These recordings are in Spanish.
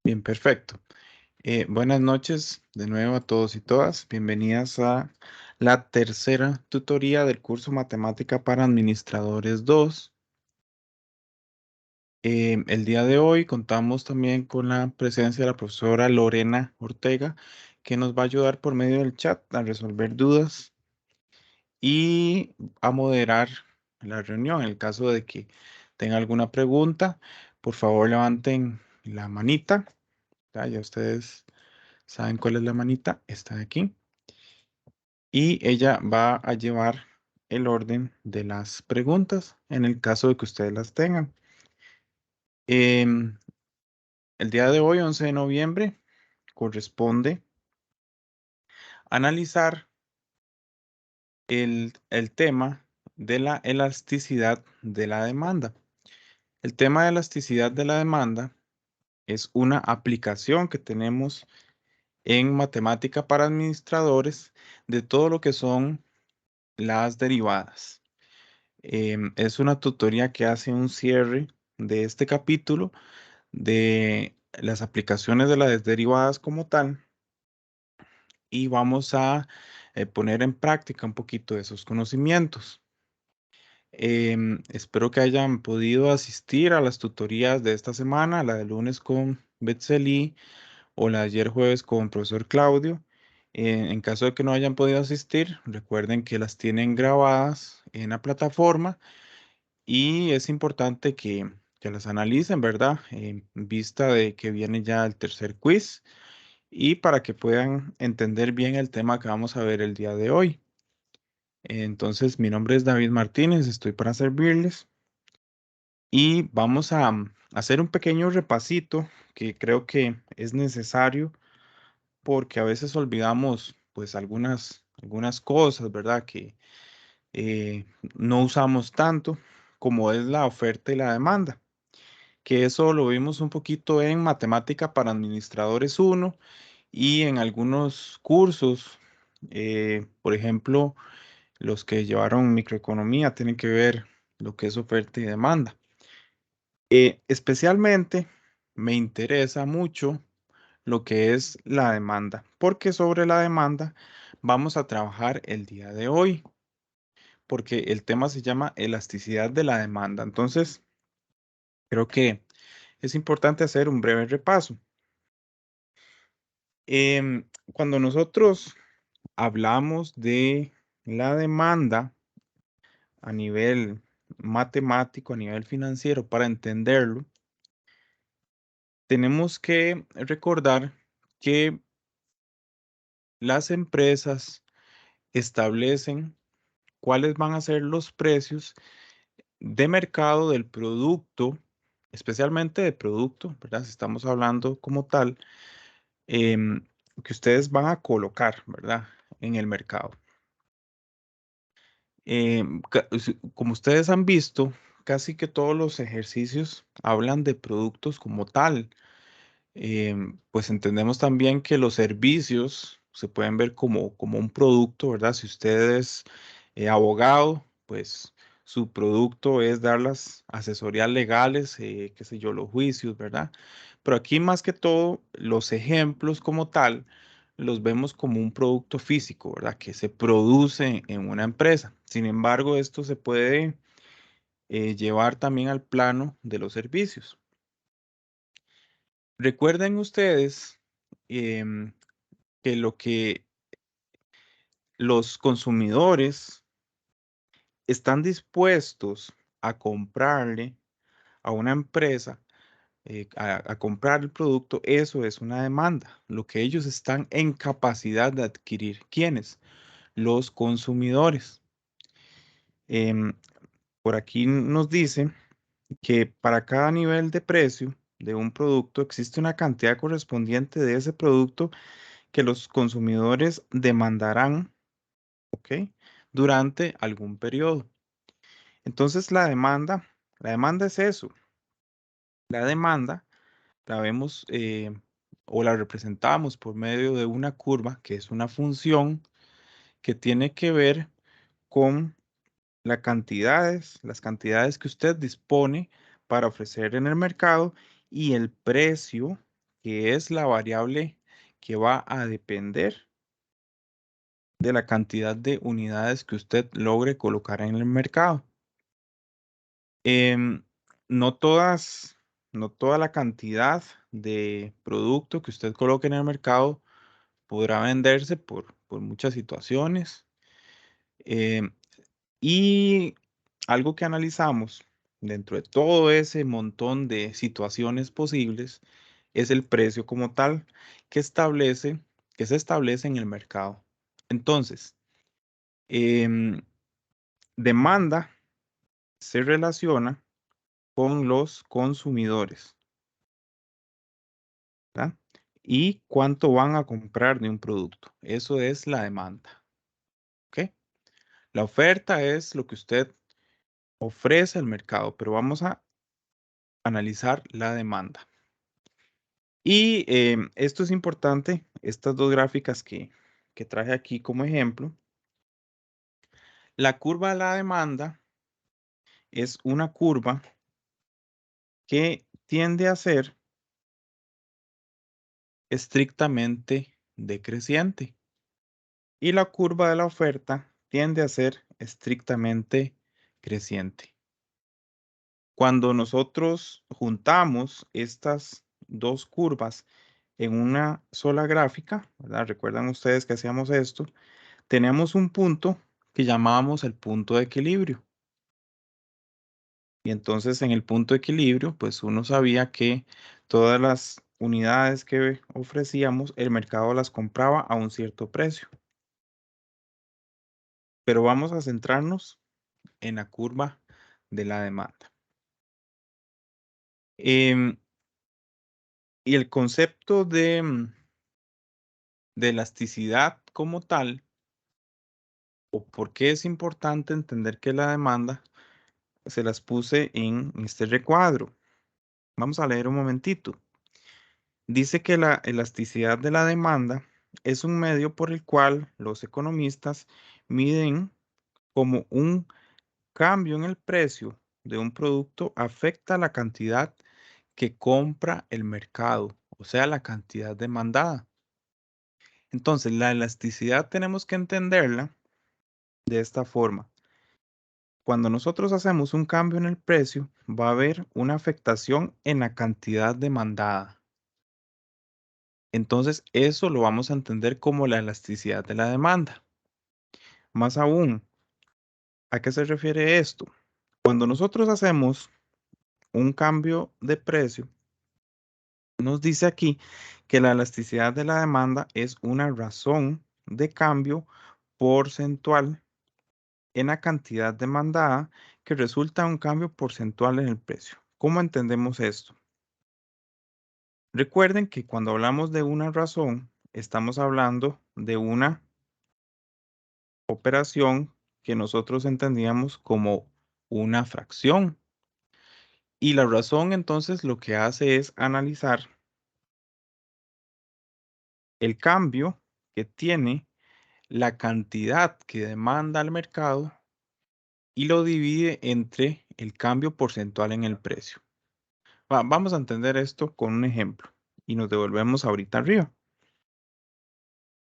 Bien, perfecto. Buenas noches de nuevo a todos y todas. Bienvenidas a la tercera tutoría del curso Matemática para Administradores 2. El día de hoy contamos también con la presencia de la profesora Lorena Ortega, que nos va a ayudar por medio del chat a resolver dudas y a moderar la reunión. En el caso de que tenga alguna pregunta, por favor levanten la manita. Ya ustedes saben cuál es la manita, está aquí. Y ella va a llevar el orden de las preguntas en el caso de que ustedes las tengan. Em, el día de hoy, 11 de noviembre, corresponde analizar el tema de la elasticidad de la demanda. El tema de elasticidad de la demanda es una aplicación que tenemos en matemática para administradores de todo lo que son las derivadas. Es una tutoría que hace un cierre de este capítulo de las aplicaciones de las derivadas como tal y vamos a poner en práctica un poquito de esos conocimientos. Espero que hayan podido asistir a las tutorías de esta semana, la de lunes con Betseli o la de ayer jueves con profesor Claudio. En caso de que no hayan podido asistir, recuerden que las tienen grabadas en la plataforma y es importante que las analicen, ¿verdad? En vista de que viene ya el tercer quiz y para que puedan entender bien el tema que vamos a ver el día de hoy. Entonces, mi nombre es David Martínez, estoy para servirles y vamos a hacer un pequeño repasito que creo que es necesario porque a veces olvidamos pues algunas cosas, ¿verdad? Que eh, no usamos tanto como es la oferta y la demanda, que eso lo vimos un poquito en Matemática para Administradores 1 y en algunos cursos, por ejemplo, los que llevaron microeconomía tienen que ver lo que es oferta y demanda. Especialmente me interesa mucho lo que es la demanda, porque sobre la demanda vamos a trabajar el día de hoy, porque el tema se llama elasticidad de la demanda. Entonces, creo que es importante hacer un breve repaso. Cuando nosotros hablamos de la demanda a nivel matemático, a nivel financiero, para entenderlo, tenemos que recordar que las empresas establecen cuáles van a ser los precios de mercado del producto, especialmente de producto, ¿verdad? Si estamos hablando como tal, em, que ustedes van a colocar, ¿verdad? En el mercado. Como ustedes han visto, casi que todos los ejercicios hablan de productos como tal. Pues entendemos también que los servicios se pueden ver como un producto, ¿verdad? Si usted es abogado, pues su producto es dar las asesorías legales, qué sé yo, los juicios, ¿verdad? Pero aquí más que todo, los ejemplos como tal, los vemos como un producto físico, ¿verdad? Que se produce en una empresa. Sin embargo, esto se puede llevar también al plano de los servicios. Recuerden ustedes em, que lo que los consumidores están dispuestos a comprarle a una empresa, a comprar el producto, eso es una demanda, lo que ellos están en capacidad de adquirir. ¿Quiénes? Los consumidores. Em, por aquí nos dice que para cada nivel de precio de un producto existe una cantidad correspondiente de ese producto que los consumidores demandarán, ¿ok? Durante algún periodo. Entonces la demanda es eso. La demanda la vemos o la representamos por medio de una curva que es una función que tiene que ver con las cantidades que usted dispone para ofrecer en el mercado y el precio que es la variable que va a depender de la cantidad de unidades que usted logre colocar en el mercado. Em, no todas, no toda la cantidad de producto que usted coloque en el mercado podrá venderse por muchas situaciones. Em, y algo que analizamos dentro de todo ese montón de situaciones posibles es el precio como tal que establece, que se establece en el mercado. Entonces, em, demanda se relaciona con los consumidores, ¿verdad? Y cuánto van a comprar de un producto. Eso es la demanda, ¿ok? La oferta es lo que usted ofrece al mercado, pero vamos a analizar la demanda. Y esto es importante, estas dos gráficas que traje aquí como ejemplo. La curva de la demanda es una curva que tiende a ser estrictamente decreciente y la curva de la oferta tiende a ser estrictamente creciente. Cuando nosotros juntamos estas dos curvas en una sola gráfica, ¿verdad? Recuerdan ustedes que hacíamos esto, tenemos un punto que llamábamos el punto de equilibrio. Y entonces en el punto de equilibrio, pues uno sabía que todas las unidades que ofrecíamos, el mercado las compraba a un cierto precio. Pero vamos a centrarnos en la curva de la demanda. Em, y el concepto de elasticidad como tal, o por qué es importante entender que la demanda, se las puse en este recuadro. Vamos a leer un momentito. Dice que la elasticidad de la demanda es un medio por el cual los economistas miden cómo un cambio en el precio de un producto afecta la cantidad que compra el mercado, o sea, la cantidad demandada. Entonces, la elasticidad tenemos que entenderla de esta forma. Cuando nosotros hacemos un cambio en el precio, va a haber una afectación en la cantidad demandada. Entonces, eso lo vamos a entender como la elasticidad de la demanda. Más aún, ¿a qué se refiere esto? Cuando nosotros hacemos un cambio de precio, nos dice aquí que la elasticidad de la demanda es una razón de cambio porcentual en la cantidad demandada que resulta en un cambio porcentual en el precio. ¿Cómo entendemos esto? Recuerden que cuando hablamos de una razón, estamos hablando de una operación que nosotros entendíamos como una fracción. Y la razón entonces lo que hace es analizar el cambio que tiene la cantidad que demanda el mercado y lo divide entre el cambio porcentual en el precio. Vamos a entender esto con un ejemplo y nos devolvemos ahorita arriba.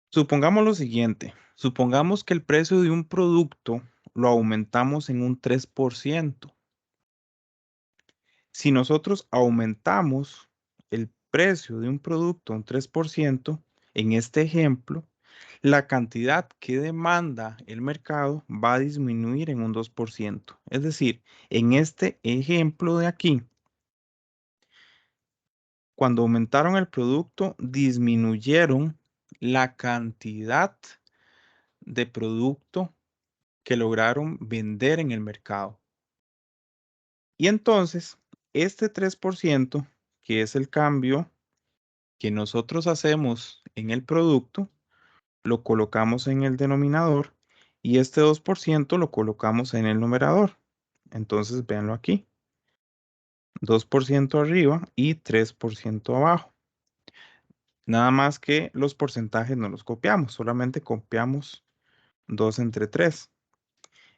Supongamos lo siguiente, supongamos que el precio de un producto lo aumentamos en un 3%. Si nosotros aumentamos el precio de un producto un 3%, en este ejemplo, la cantidad que demanda el mercado va a disminuir en un 2%. Es decir, en este ejemplo de aquí, cuando aumentaron el producto, disminuyeron la cantidad de producto que lograron vender en el mercado. Y entonces, este 3%, que es el cambio que nosotros hacemos en el producto, lo colocamos en el denominador y este 2% lo colocamos en el numerador. Entonces, véanlo aquí. 2% arriba y 3% abajo. Nada más que los porcentajes no los copiamos, solamente copiamos 2 entre 3.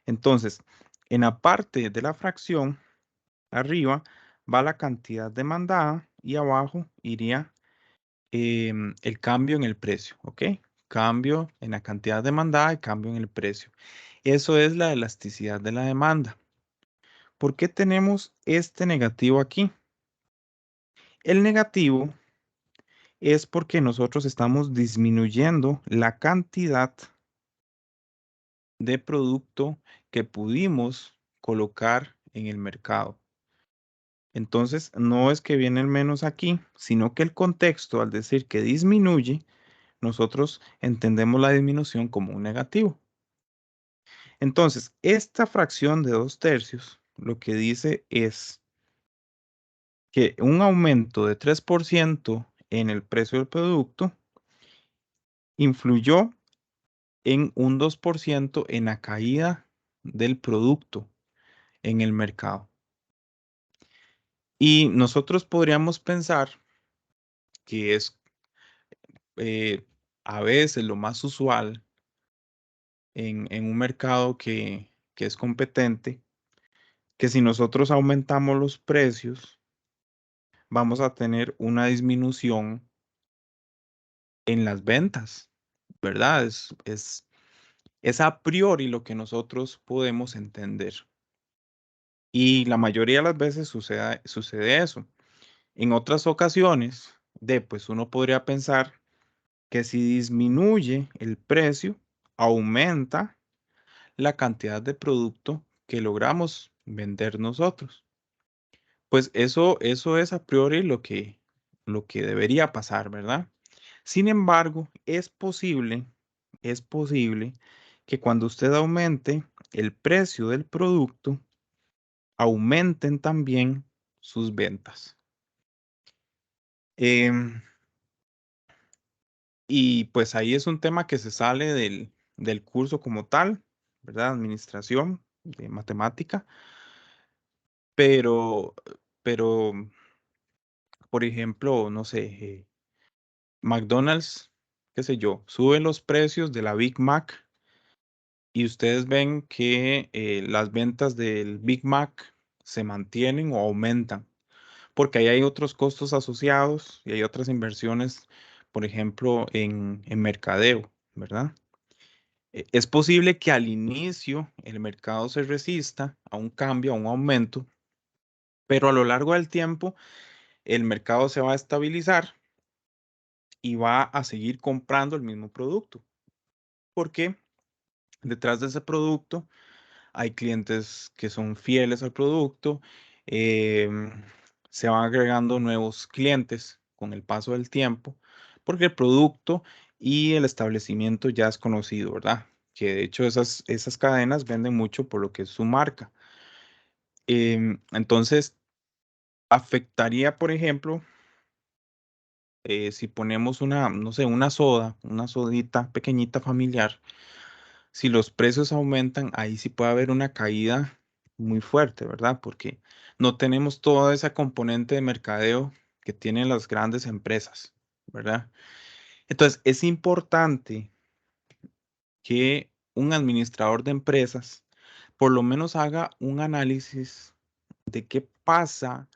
Entonces, en la parte de la fracción, arriba va la cantidad demandada y abajo iría el cambio en el precio, ¿ok? Cambio en la cantidad demandada y cambio en el precio. Eso es la elasticidad de la demanda. ¿Por qué tenemos este negativo aquí? El negativo es porque nosotros estamos disminuyendo la cantidad de producto que pudimos colocar en el mercado. Entonces, no es que viene el menos aquí, sino que el contexto, al decir que disminuye, nosotros entendemos la disminución como un negativo. Entonces, esta fracción de 2/3 lo que dice es que un aumento de 3% en el precio del producto influyó en un 2% en la caída del producto en el mercado. Y nosotros podríamos pensar que es eh, a veces lo más usual en un mercado que es competente, que si nosotros aumentamos los precios, vamos a tener una disminución en las ventas, ¿verdad? Es a priori lo que nosotros podemos entender. Y la mayoría de las veces sucede eso. En otras ocasiones, pues uno podría pensar que si disminuye el precio, aumenta la cantidad de producto que logramos vender nosotros. Pues eso es a priori lo que debería pasar, ¿verdad? Sin embargo, es posible que cuando usted aumente el precio del producto, aumenten también sus ventas. Em, y pues ahí es un tema que se sale del curso como tal, ¿verdad? Administración de matemática, pero, pero, por ejemplo, no sé, McDonald's, qué sé yo, sube los precios de la Big Mac y ustedes ven que las ventas del Big Mac se mantienen o aumentan, porque ahí hay otros costos asociados y hay otras inversiones, por ejemplo, en mercadeo, ¿verdad? Es posible que al inicio el mercado se resista a un cambio, a un aumento, pero a lo largo del tiempo el mercado se va a estabilizar y va a seguir comprando el mismo producto, porque detrás de ese producto hay clientes que son fieles al producto, em, se van agregando nuevos clientes con el paso del tiempo, porque el producto y el establecimiento ya es conocido, ¿verdad? Que de hecho esas cadenas venden mucho por lo que es su marca. Entonces, afectaría, por ejemplo, si ponemos una, no sé, una sodita pequeñita familiar, si los precios aumentan, ahí sí puede haber una caída muy fuerte, ¿verdad? Porque no tenemos toda esa componente de mercadeo que tienen las grandes empresas, ¿verdad? Entonces, es importante que un administrador de empresas por lo menos haga un análisis de qué pasa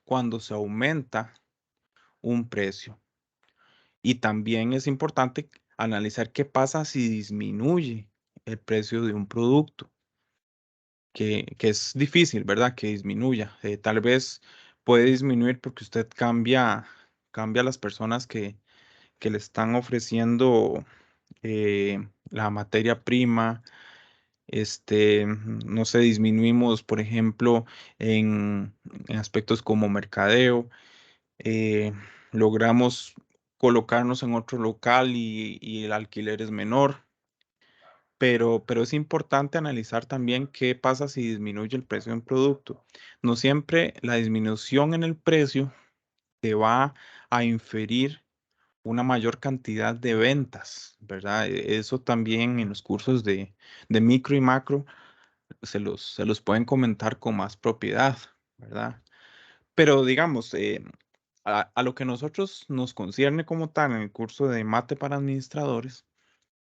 cuando se aumenta un precio. Y también es importante analizar qué pasa si disminuye el precio de un producto, que es difícil, ¿verdad? Que disminuya. Tal vez puede disminuir porque usted cambia las personas que le están ofreciendo la materia prima. No sé, disminuimos, por ejemplo, en aspectos como mercadeo, eh, logramos colocarnos en otro local y el alquiler es menor, pero es importante analizar también qué pasa si disminuye el precio de un producto. No siempre la disminución en el precio te va a inferir una mayor cantidad de ventas, ¿verdad? Eso también en los cursos de micro y macro se los pueden comentar con más propiedad, ¿verdad? Pero digamos, a lo que nosotros nos concierne como tal en el curso de mate para administradores,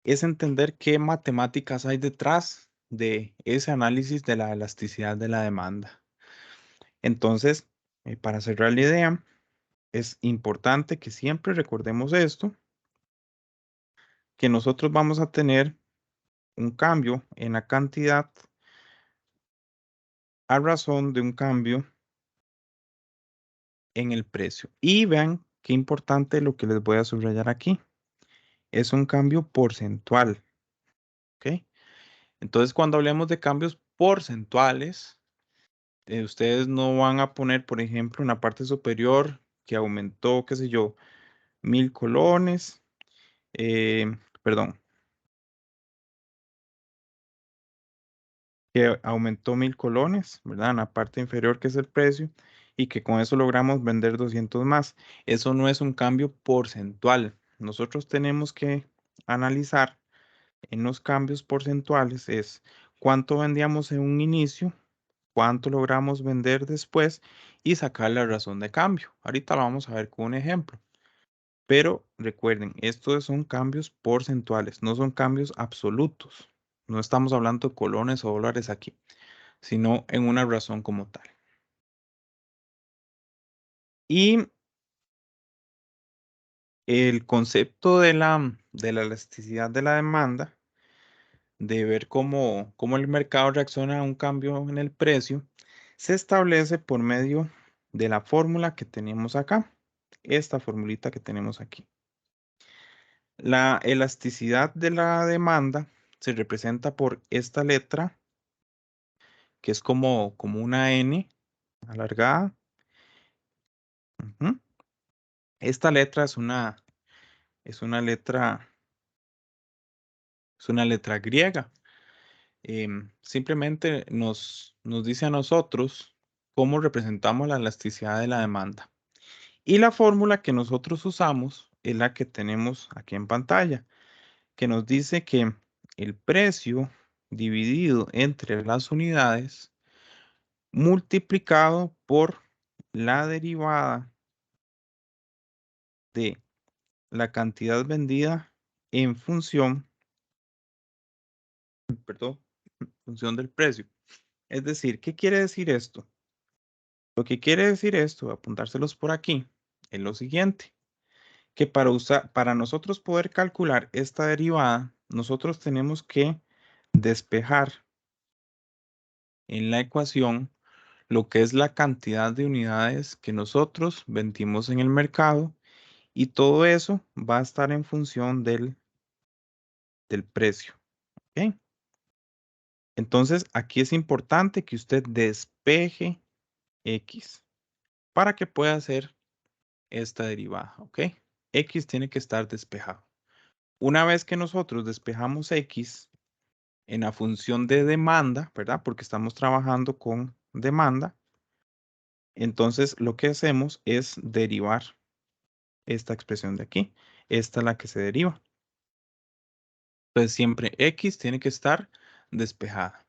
es entender qué matemáticas hay detrás de ese análisis de la elasticidad de la demanda. Entonces, para cerrar la idea, es importante que siempre recordemos esto, que nosotros vamos a tener un cambio en la cantidad a razón de un cambio en el precio. Y vean qué importante lo que les voy a subrayar aquí. Es un cambio porcentual, ¿ok? Entonces, cuando hablemos de cambios porcentuales, ustedes no van a poner, por ejemplo, en la parte superior que aumentó, qué sé yo, 1000 colones, perdón, que aumentó 1000 colones, ¿verdad? En la parte inferior que es el precio y que con eso logramos vender 200 más. Eso no es un cambio porcentual. Nosotros tenemos que analizar en los cambios porcentuales es cuánto vendíamos en un inicio, cuánto logramos vender después y sacar la razón de cambio. Ahorita lo vamos a ver con un ejemplo. Pero recuerden, estos son cambios porcentuales, no son cambios absolutos. No estamos hablando de colones o dólares aquí, sino en una razón como tal. Y el concepto de la elasticidad de la demanda, de ver cómo el mercado reacciona a un cambio en el precio, se establece por medio de la fórmula que tenemos acá, esta formulita que tenemos aquí. La elasticidad de la demanda se representa por esta letra, que es como una N alargada. Ujú. Esta letra es una letra griega. Simplemente nos dice a nosotros cómo representamos la elasticidad de la demanda. Y la fórmula que nosotros usamos es la que tenemos aquí en pantalla, que nos dice que el precio dividido entre las unidades multiplicado por la derivada de la cantidad vendida en perdón, función del precio. Es decir, ¿qué quiere decir esto? Lo que quiere decir esto, apuntárselos por aquí, es lo siguiente, que para nosotros poder calcular esta derivada, nosotros tenemos que despejar en la ecuación lo que es la cantidad de unidades que nosotros vendimos en el mercado y todo eso va a estar en función del precio. ¿Ok? Entonces, aquí es importante que usted despeje X para que pueda hacer esta derivada. ¿Ok? X tiene que estar despejado. Una vez que nosotros despejamos X en la función de demanda, ¿verdad? Porque estamos trabajando con demanda. Entonces, lo que hacemos es derivar esta expresión de aquí. Esta es la que se deriva. Entonces, siempre X tiene que estar despejada.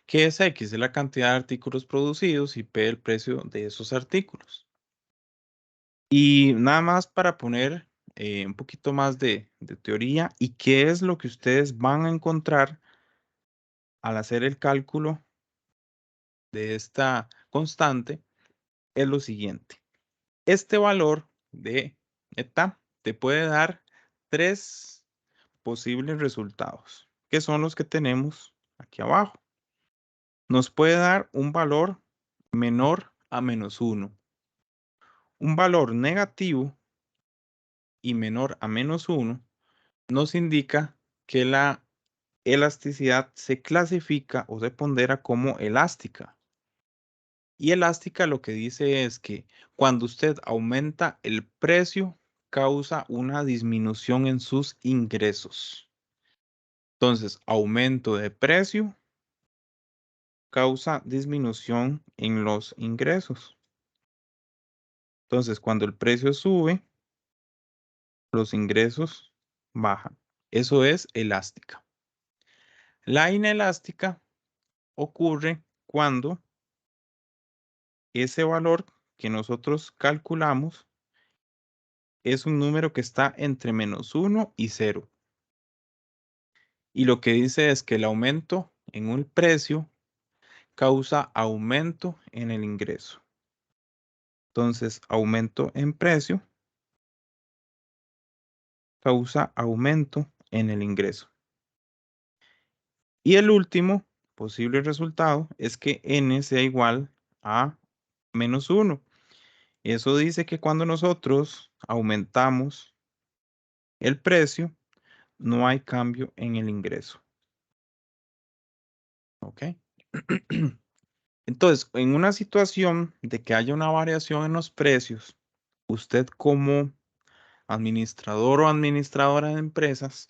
¿Qué es X? Es la cantidad de artículos producidos y P el precio de esos artículos. Y nada más para poner un poquito más de teoría y qué es lo que ustedes van a encontrar al hacer el cálculo de esta constante, es lo siguiente. Este valor de eta te puede dar tres posibles resultados, que son los que tenemos aquí abajo. Nos puede dar un valor menor a -1, un valor negativo y menor a -1 nos indica que la elasticidad se clasifica o se pondera como elástica. Y elástica lo que dice es que cuando usted aumenta el precio, causa una disminución en sus ingresos. Entonces, aumento de precio causa disminución en los ingresos. Entonces, cuando el precio sube, los ingresos bajan. Eso es elástica. La inelástica ocurre cuando ese valor que nosotros calculamos es un número que está entre -1 y 0. Y lo que dice es que el aumento en un precio causa aumento en el ingreso. Entonces, aumento en precio causa aumento en el ingreso. Y el último posible resultado es que n sea igual a -1. Eso dice que cuando nosotros aumentamos el precio, no hay cambio en el ingreso. ¿Ok? Entonces, en una situación de que haya una variación en los precios, usted como administrador o administradora de empresas,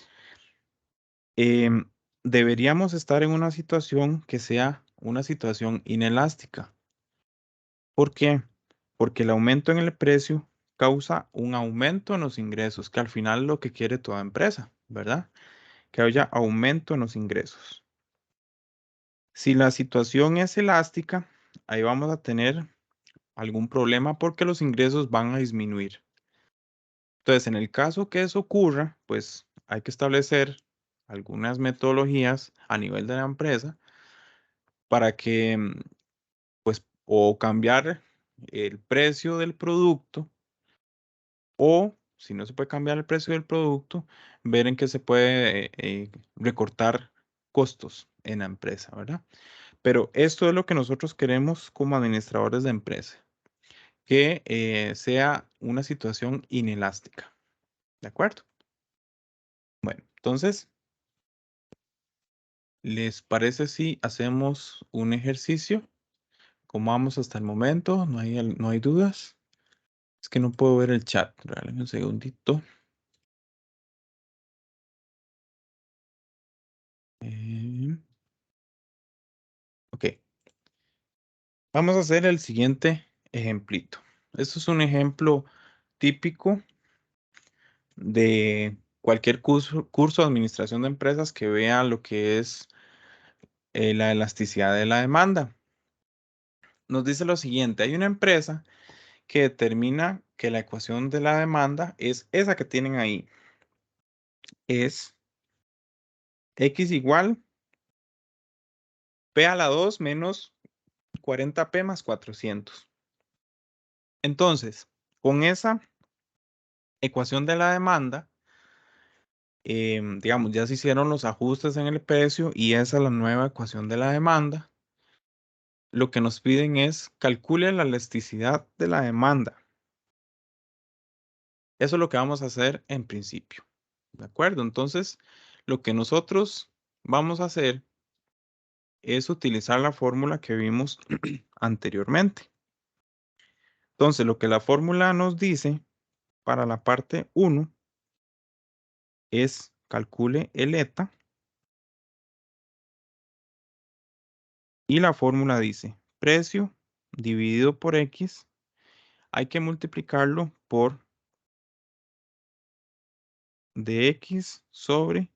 deberíamos estar en una situación que sea una situación inelástica. ¿Por qué? Porque el aumento en el precio causa un aumento en los ingresos, que al final es lo que quiere toda empresa, ¿verdad? Que haya aumento en los ingresos. Si la situación es elástica, ahí vamos a tener algún problema porque los ingresos van a disminuir. Entonces, en el caso que eso ocurra, pues hay que establecer algunas metodologías a nivel de la empresa para que, pues, o cambiar el precio del producto o, si no se puede cambiar el precio del producto, ver en qué se puede recortar costos en la empresa, ¿verdad? Pero esto es lo que nosotros queremos como administradores de empresa, que sea una situación inelástica, ¿de acuerdo? Bueno, entonces, ¿les parece si hacemos un ejercicio? ¿Cómo vamos hasta el momento? ¿No hay dudas? Es que no puedo ver el chat. Regálame un segundito. Eh, ok. Vamos a hacer el siguiente ejemplito. Esto es un ejemplo típico de cualquier curso de administración de empresas que vea lo que es la elasticidad de la demanda. Nos dice lo siguiente, hay una empresa que determina que la ecuación de la demanda es esa que tienen ahí. Es X igual P a la 2 menos 40P más 400. Entonces, con esa ecuación de la demanda, digamos, ya se hicieron los ajustes en el precio y esa es la nueva ecuación de la demanda. Lo que nos piden es calcule la elasticidad de la demanda. Eso es lo que vamos a hacer en principio. ¿De acuerdo? Entonces, lo que nosotros vamos a hacer es utilizar la fórmula que vimos anteriormente. Entonces, lo que la fórmula nos dice para la parte 1 es calcule el eta y la fórmula dice precio dividido por X, hay que multiplicarlo por dx sobre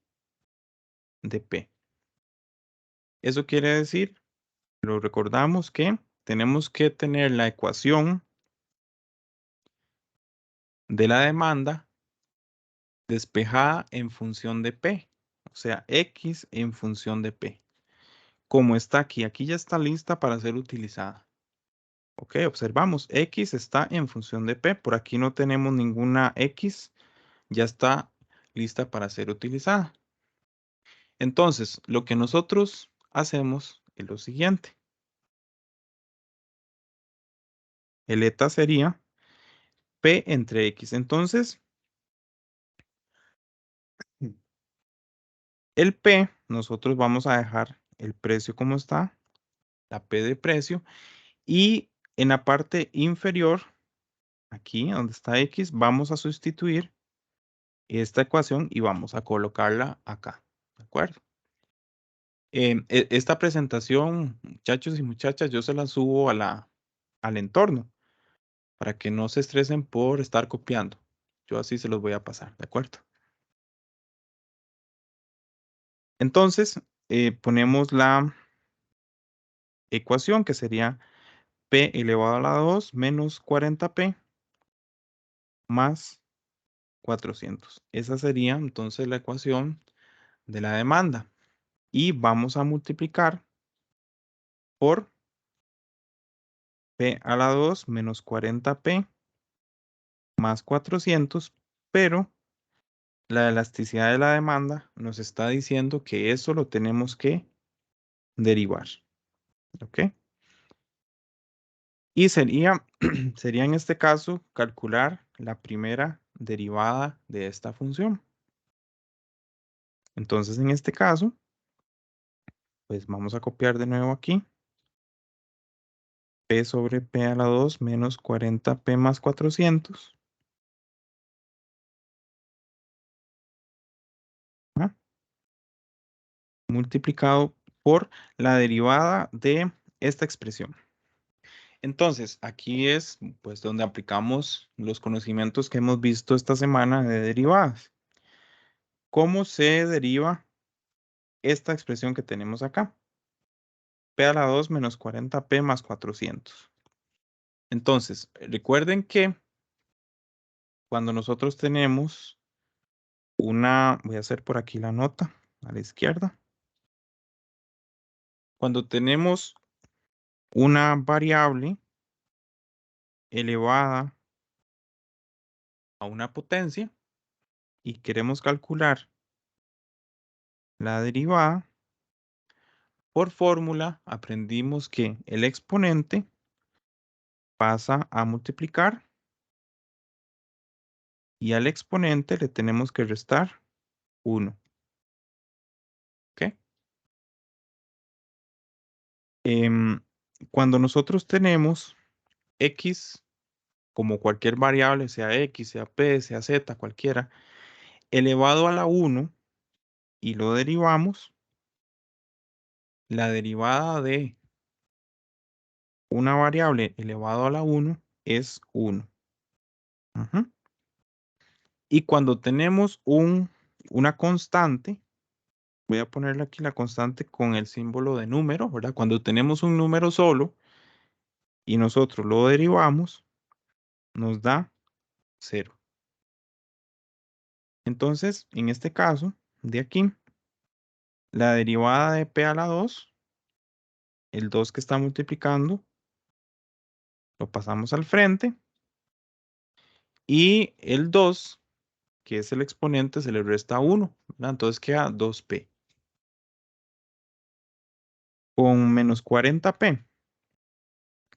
dp. Eso quiere decir, lo recordamos que tenemos que tener la ecuación de la demanda despejada en función de P, o sea, X en función de P. Como está aquí, aquí ya está lista para ser utilizada. Ok, observamos, X está en función de P, por aquí no tenemos ninguna X, ya está lista para ser utilizada. Entonces, lo que nosotros hacemos es lo siguiente. El eta sería P entre X. Entonces, el P, nosotros vamos a dejar el precio como está, la P de precio, y en la parte inferior, aquí donde está X, vamos a sustituir esta ecuación y vamos a colocarla acá, ¿de acuerdo? Esta presentación, muchachos y muchachas, yo se la subo al entorno para que no se estresen por estar copiando. Yo así se los voy a pasar, ¿de acuerdo? Entonces, ponemos la ecuación que sería P elevado a la 2 menos 40P más 400. Esa sería entonces la ecuación de la demanda. Y vamos a multiplicar por P a la 2 menos 40P más 400, pero la elasticidad de la demanda nos está diciendo que eso lo tenemos que derivar, ¿ok? Y sería, sería en este caso calcular la primera derivada de esta función. Entonces, en este caso, pues vamos a copiar de nuevo aquí. P sobre P a la 2 menos 40P más 400. ¿Ah? Multiplicado por la derivada de esta expresión. Entonces, aquí es pues donde aplicamos los conocimientos que hemos visto esta semana de derivadas. ¿Cómo se deriva esta expresión que tenemos acá? P a la 2 menos 40P más 400. Entonces, recuerden que cuando nosotros tenemos voy a hacer por aquí la nota a la izquierda. Cuando tenemos una variable elevada a una potencia y queremos calcular la derivada, por fórmula aprendimos que el exponente pasa a multiplicar y al exponente le tenemos que restar 1. ¿Ok? Cuando nosotros tenemos x como cualquier variable, sea x, sea p, sea z, cualquiera, elevado a la 1 y lo derivamos, la derivada de una variable elevado a la 1 es 1. Ujú. Y cuando tenemos una constante, voy a ponerle aquí la constante con el símbolo de número, ¿verdad? Cuando tenemos un número solo y nosotros lo derivamos, nos da 0. Entonces, en este caso, de aquí, la derivada de p a la 2, el 2 que está multiplicando, lo pasamos al frente. Y el 2, que es el exponente, se le resta 1, ¿verdad? Entonces queda 2p. Con menos 40p,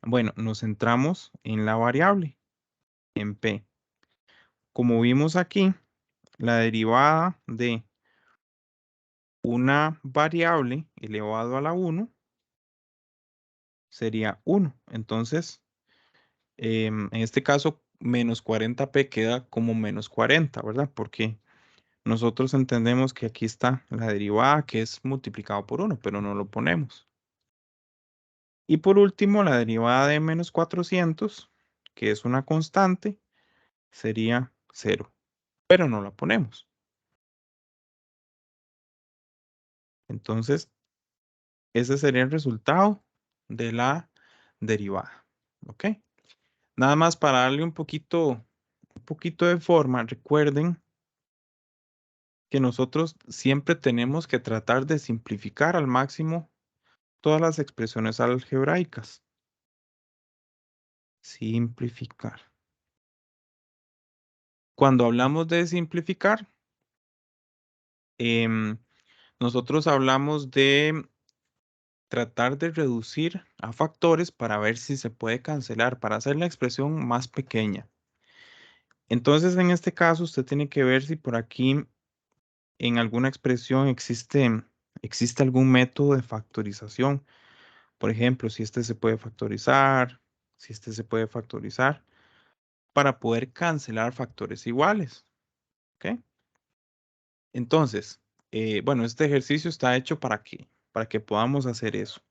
bueno, nos centramos en la variable, en p. Como vimos aquí, la derivada de una variable elevado a la 1 sería 1. Entonces, en este caso, menos 40p queda como menos 40, ¿verdad? Porque nosotros entendemos que aquí está la derivada que es multiplicado por 1, pero no lo ponemos. Y por último, la derivada de menos 400, que es una constante, sería 0, pero no la ponemos. Entonces, ese sería el resultado de la derivada. ¿Ok? Nada más para darle un poquito de forma, recuerden que nosotros siempre tenemos que tratar de simplificar al máximo todas las expresiones algebraicas. Simplificar. Cuando hablamos de simplificar, nosotros hablamos de tratar de reducir a factores para ver si se puede cancelar, para hacer la expresión más pequeña. Entonces, en este caso, usted tiene que ver si por aquí en alguna expresión existe algún método de factorización. Por ejemplo, si este se puede factorizar, si este se puede factorizar, para poder cancelar factores iguales. ¿Ok? Entonces, bueno, este ejercicio está hecho para que podamos hacer eso.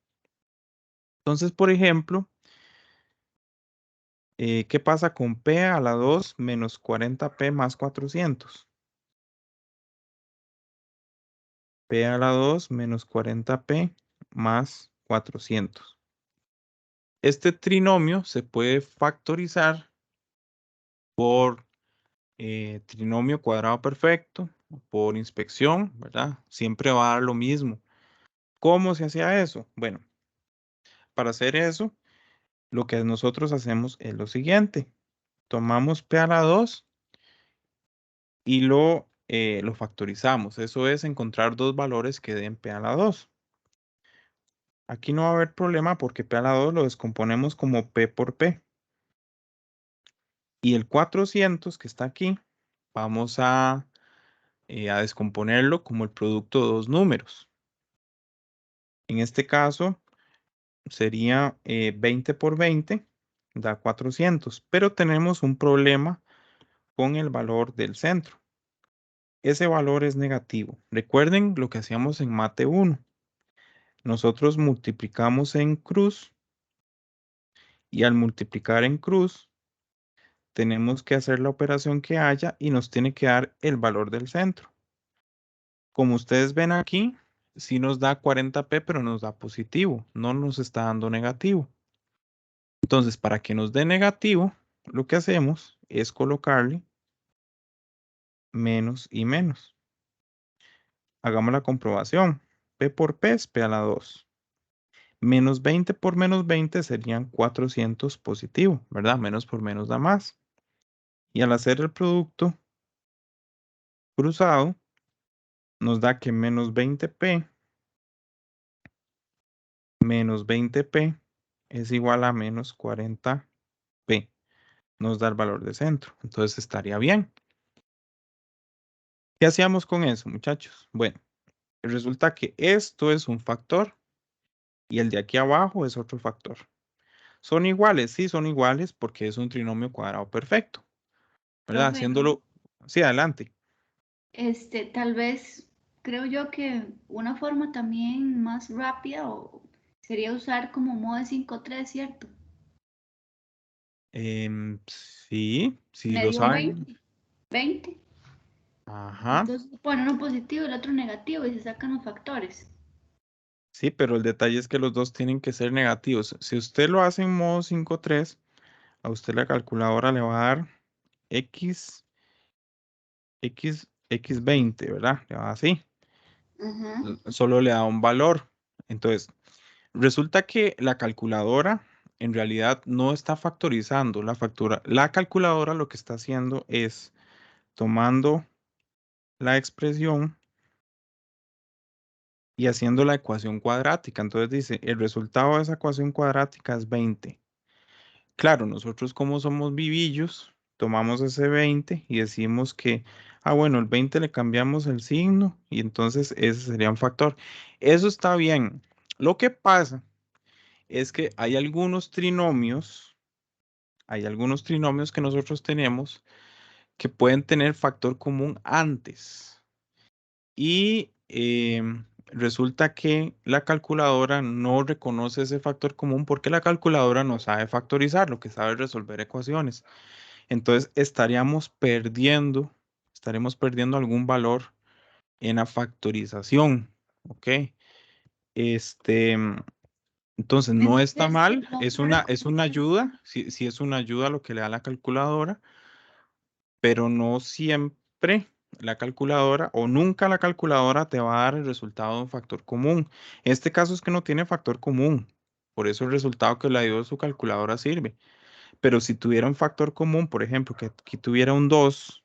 Entonces, por ejemplo, ¿qué pasa con P a la 2 menos 40P más 400? P a la 2 menos 40P más 400. Este trinomio se puede factorizar por trinomio cuadrado perfecto, por inspección, ¿verdad? Siempre va a dar lo mismo. ¿Cómo se hacía eso? Bueno, para hacer eso, lo que nosotros hacemos es lo siguiente. Tomamos P a la 2 y lo factorizamos. Eso es encontrar dos valores que den P a la 2. Aquí no va a haber problema porque P a la 2 lo descomponemos como P por P. Y el 400 que está aquí, vamos a descomponerlo como el producto de dos números. En este caso sería 20 por 20, da 400, pero tenemos un problema con el valor del centro. Ese valor es negativo. Recuerden lo que hacíamos en mate 1. Nosotros multiplicamos en cruz y al multiplicar en cruz tenemos que hacer la operación que haya y nos tiene que dar el valor del centro. Como ustedes ven aquí, sí nos da 40p, pero nos da positivo, no nos está dando negativo. Entonces, para que nos dé negativo, lo que hacemos es colocarle menos y menos. Hagamos la comprobación. P por P es P a la 2. Menos 20 por menos 20 serían 400 positivo, ¿verdad? Menos por menos da más. Y al hacer el producto cruzado, nos da que menos 20p menos 20p es igual a menos 40p. Nos da el valor de centro. Entonces estaría bien. ¿Qué hacíamos con eso, muchachos? Bueno, resulta que esto es un factor y el de aquí abajo es otro factor. ¿Son iguales? Sí, son iguales porque es un trinomio cuadrado perfecto, ¿verdad? Profe, Haciéndolo, sí, adelante. tal vez creo yo que una forma también más rápida sería usar como modo de 5-3, ¿cierto? Sí, sí Me lo dio un saben. 20. Ajá. Entonces pone uno positivo y el otro negativo y se sacan los factores. Sí, pero el detalle es que los dos tienen que ser negativos. Si usted lo hace en modo 5-3, a usted la calculadora le va a dar X, X 20, ¿verdad? Le va a dar así. Ajá. Solo le da un valor. Entonces, resulta que la calculadora en realidad no está factorizando la factura. La calculadora lo que está haciendo es tomando la expresión y haciendo la ecuación cuadrática. Entonces dice, el resultado de esa ecuación cuadrática es 20. Claro, nosotros como somos vivillos, tomamos ese 20 y decimos que, bueno, el 20 le cambiamos el signo y entonces ese sería un factor. Eso está bien. Lo que pasa es que hay algunos trinomios que nosotros tenemos que pueden tener factor común antes. Y resulta que la calculadora no reconoce ese factor común porque la calculadora no sabe factorizar, lo que sabe es resolver ecuaciones. Entonces estaremos perdiendo algún valor en la factorización, ¿ok? Este, entonces no está Entonces, mal, no es una ayuda, sí, sí es una ayuda lo que le da la calculadora, pero no siempre la calculadora o nunca la calculadora te va a dar el resultado de un factor común. En este caso es que no tiene factor común, por eso el resultado que le dio su calculadora sirve. Pero si tuviera un factor común, por ejemplo, que aquí tuviera un 2,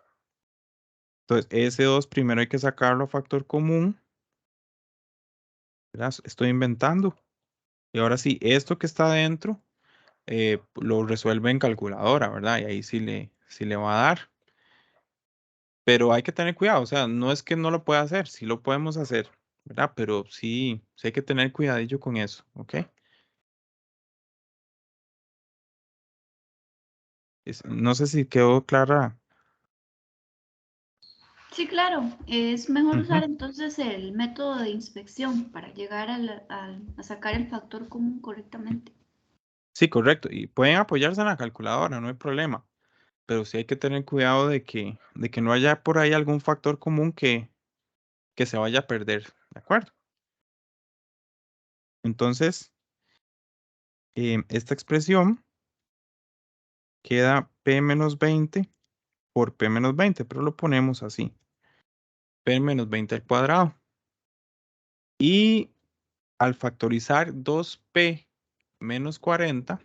entonces ese 2 primero hay que sacarlo a factor común, ¿verdad? Estoy inventando. Y ahora sí, esto que está adentro lo resuelve en calculadora, ¿verdad? Y ahí sí le va a dar. Pero hay que tener cuidado, o sea, no es que no lo pueda hacer, sí lo podemos hacer, ¿verdad? Pero sí, sí hay que tener cuidadillo con eso, ¿ok? No sé si quedó clara. sí, claro, es mejor usar Ujú. entonces el método de inspección para llegar a sacar el factor común correctamente. Sí, correcto. Y pueden apoyarse en la calculadora, no hay problema. Pero sí hay que tener cuidado de que no haya por ahí algún factor común que se vaya a perder, ¿de acuerdo? Entonces, esta expresión queda p menos 20 por p menos 20, pero lo ponemos así, p menos 20 al cuadrado. Y al factorizar 2p menos 40,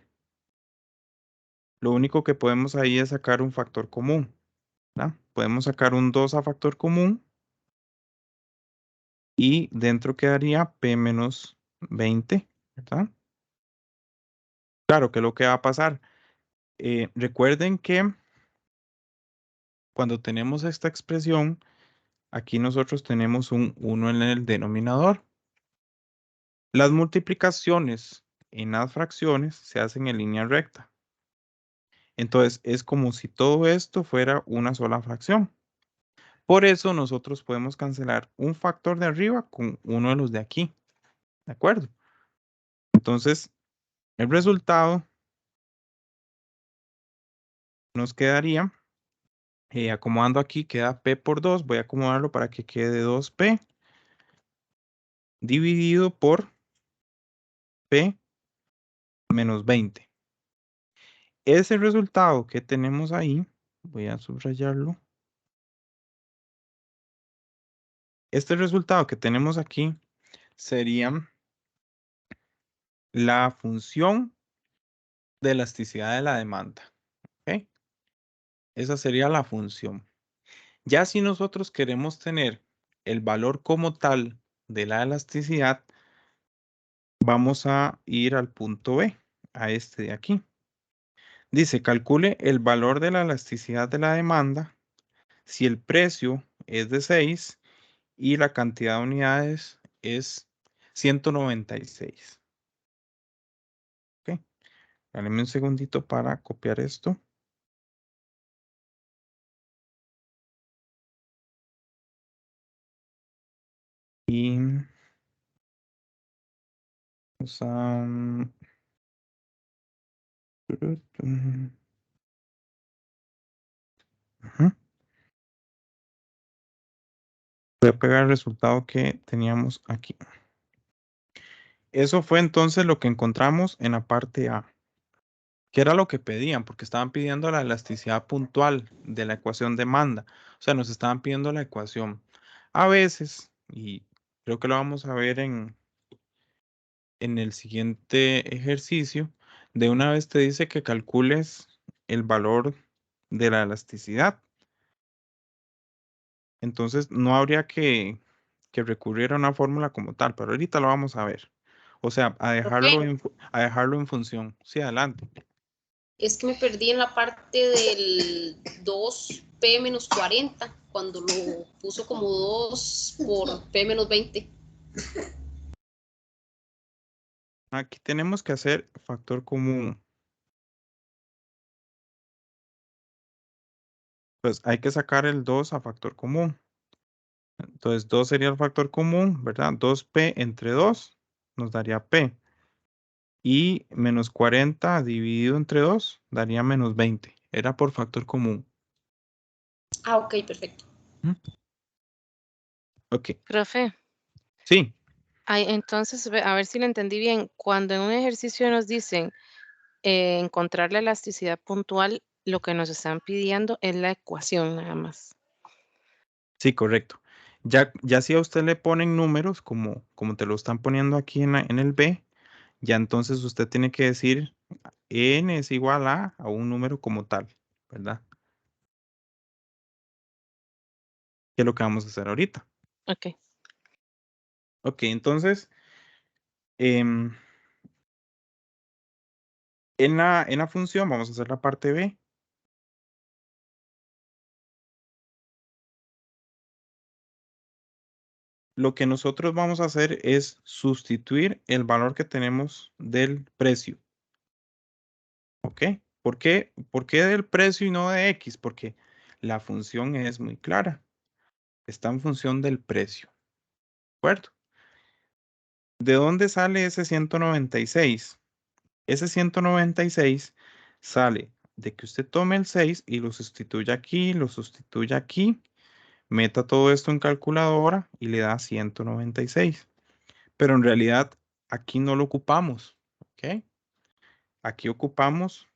Lo único que podemos ahí es sacar un factor común, ¿verdad? Podemos sacar un 2 a factor común y dentro quedaría P menos 20, ¿verdad? Claro, ¿qué es lo que va a pasar? Recuerden que cuando tenemos esta expresión, aquí nosotros tenemos un 1 en el denominador. Las multiplicaciones en las fracciones se hacen en línea recta. Entonces, es como si todo esto fuera una sola fracción. Por eso nosotros podemos cancelar un factor de arriba con uno de los de aquí. ¿De acuerdo? Entonces, el resultado nos quedaría, acomodando aquí, queda P por 2. Voy a acomodarlo para que quede 2P dividido por P menos 20. Ese resultado que tenemos ahí, voy a subrayarlo. Este resultado que tenemos aquí sería la función de elasticidad de la demanda. ¿Ok? Esa sería la función. Ya si nosotros queremos tener el valor como tal de la elasticidad, vamos a ir al punto B, a este de aquí. Dice, calcule el valor de la elasticidad de la demanda si el precio es de 6 y la cantidad de unidades es 196. ¿Ok? Dame un segundito para copiar esto. Y vamos a... Ujú. Voy a pegar el resultado que teníamos aquí. Eso fue entonces lo que encontramos en la parte A. ¿Qué era lo que pedían? Porque estaban pidiendo la elasticidad puntual de la ecuación demanda. O sea, nos estaban pidiendo la ecuación. A veces, y creo que lo vamos a ver en el siguiente ejercicio, de una vez te dice que calcules el valor de la elasticidad. Entonces, no habría que recurrir a una fórmula como tal, pero ahorita lo vamos a ver. O sea, Profe, a dejarlo en función. Sí, adelante. es que me perdí en la parte del 2P menos 40, cuando lo puso como 2 por P menos 20. Aquí tenemos que hacer factor común. Pues hay que sacar el 2 a factor común. Entonces 2 sería el factor común, ¿verdad? 2P entre 2 nos daría P. Y menos 40 dividido entre 2 daría menos 20. Era por factor común. Ah, ok, perfecto. ¿Mm? Ok. Profe, Sí, entonces, a ver si lo entendí bien. Cuando en un ejercicio nos dicen encontrar la elasticidad puntual, lo que nos están pidiendo es la ecuación nada más. sí, correcto. Ya si a usted le ponen números, como te lo están poniendo aquí en el B, ya entonces usted tiene que decir n es igual a un número como tal, ¿verdad? Que es lo que vamos a hacer ahorita. Ok. Ok, entonces, en la función vamos a hacer la parte B. Lo que nosotros vamos a hacer es sustituir el valor que tenemos del precio. ¿Ok? ¿Por qué del precio y no de X? Porque la función es muy clara. Está en función del precio. ¿De acuerdo? ¿De dónde sale ese 196? Ese 196 sale de que usted tome el 6 y lo sustituya aquí, lo sustituya aquí, meta todo esto en calculadora y le da 196. Pero en realidad aquí no lo ocupamos, ¿ok? Aquí ocupamos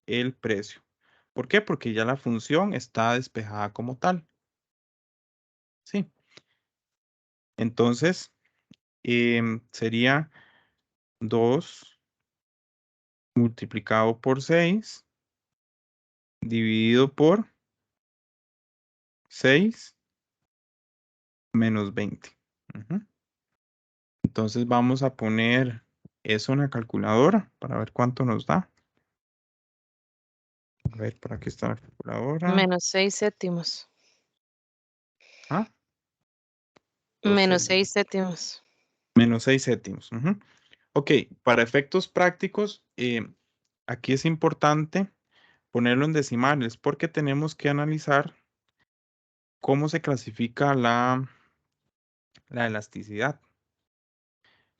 el precio. ¿Por qué? Porque ya la función está despejada como tal. Sí. Entonces, sería 2 multiplicado por 6 dividido por 6 menos 20. Ujú. Entonces vamos a poner eso en la calculadora para ver cuánto nos da. A ver, por aquí está la calculadora. Menos 6 séptimos. Ah, Menos 12, 6 séptimos. menos 6 séptimos. Ujú. Ok, para efectos prácticos, aquí es importante ponerlo en decimales porque tenemos que analizar cómo se clasifica la elasticidad.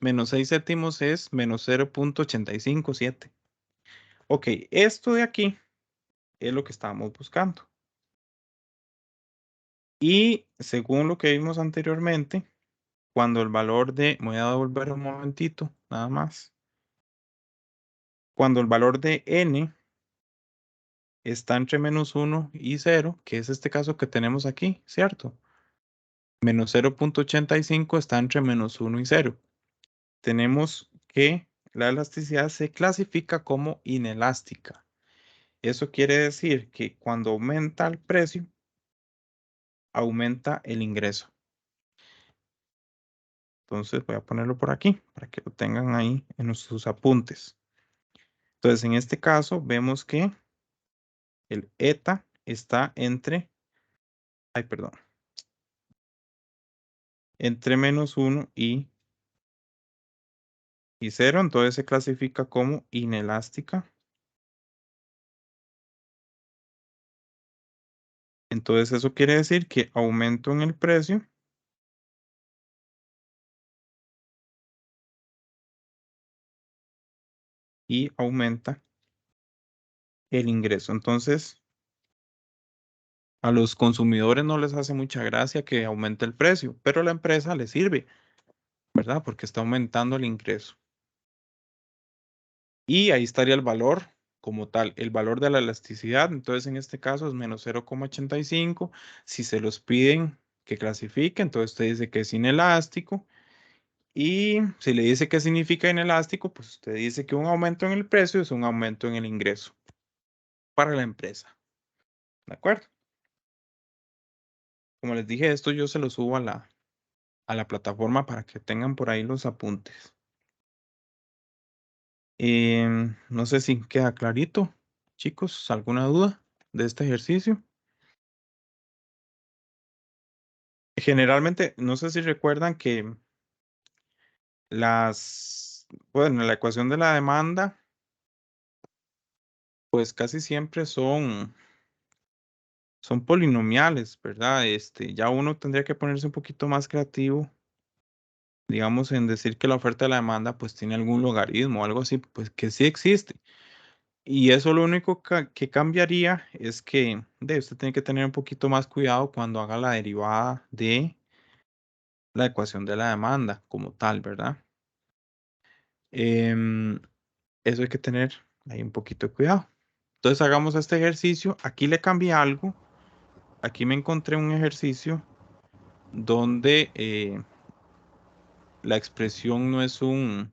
Menos 6 séptimos es menos 0.857. Ok, esto de aquí es lo que estábamos buscando. Y según lo que vimos anteriormente, cuando el valor de, voy a devolver un momentito, nada más. Cuando el valor de n está entre menos 1 y 0, que es este caso que tenemos aquí, ¿cierto? Menos 0.85 está entre menos 1 y 0. Tenemos que la elasticidad se clasifica como inelástica. Eso quiere decir que cuando aumenta el precio, aumenta el ingreso. Entonces voy a ponerlo por aquí para que lo tengan ahí en sus apuntes. Entonces en este caso vemos que el eta está entre, entre menos 1 y 0. Entonces se clasifica como inelástica. Entonces eso quiere decir que aumento en el precio y aumenta el ingreso. Entonces, a los consumidores no les hace mucha gracia que aumente el precio, pero a la empresa le sirve, ¿verdad? Porque está aumentando el ingreso. Y ahí estaría el valor como tal, el valor de la elasticidad. Entonces, en este caso es menos 0,85. Si se los piden que clasifique, entonces usted dice que es inelástico. Y si le dice qué significa inelástico, pues usted dice que un aumento en el precio es un aumento en el ingreso para la empresa. ¿De acuerdo? Como les dije, esto yo se lo subo a la plataforma para que tengan por ahí los apuntes. No sé si queda clarito, chicos, ¿alguna duda de este ejercicio? Generalmente, no sé si recuerdan que bueno, la ecuación de la demanda, pues casi siempre son polinomiales, ¿verdad? Ya uno tendría que ponerse un poquito más creativo, digamos, en decir que la oferta de la demanda pues tiene algún logaritmo o algo así, pues que sí existe. Y eso lo único que cambiaría es que usted tiene que tener un poquito más cuidado cuando haga la derivada de la ecuación de la demanda como tal, ¿verdad? Em, Eso hay que tener ahí un poquito de cuidado. Entonces hagamos este ejercicio. Aquí le cambié algo. Aquí me encontré un ejercicio donde la expresión no es un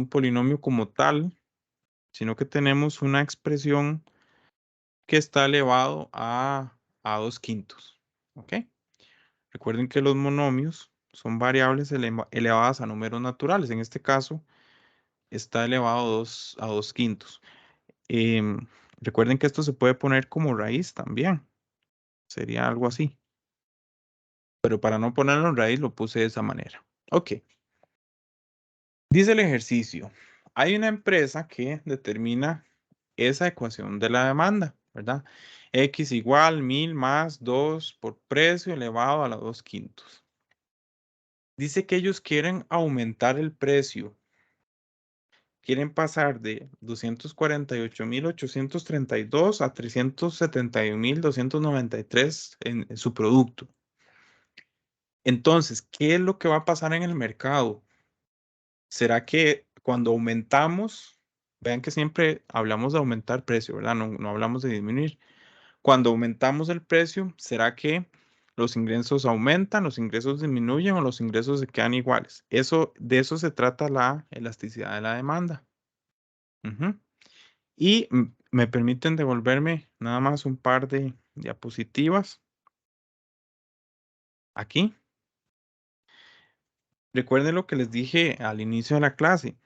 polinomio como tal, sino que tenemos una expresión que está elevado a 2/5. ¿Ok? Recuerden que los monomios son variables elevadas a números naturales. En este caso, está elevado a 2/5. Em, Recuerden que esto se puede poner como raíz también. Sería algo así. Pero para no ponerlo en raíz, lo puse de esa manera. Ok. Dice el ejercicio. Hay una empresa que determina esa ecuación de la demanda, ¿verdad? X igual 1000 más 2 por precio elevado a la 2/5. Dice que ellos quieren aumentar el precio. Quieren pasar de 248,832 a 371,293 en su producto. Entonces, ¿qué es lo que va a pasar en el mercado? ¿Será que cuando aumentamos, vean que siempre hablamos de aumentar precio, ¿verdad? No hablamos de disminuir. Cuando aumentamos el precio, ¿será que los ingresos aumentan, los ingresos disminuyen o los ingresos se quedan iguales? De eso se trata la elasticidad de la demanda. Ujú. Y ¿Me permiten devolverme nada más un par de diapositivas? Aquí. Recuerden lo que les dije al inicio de la clase.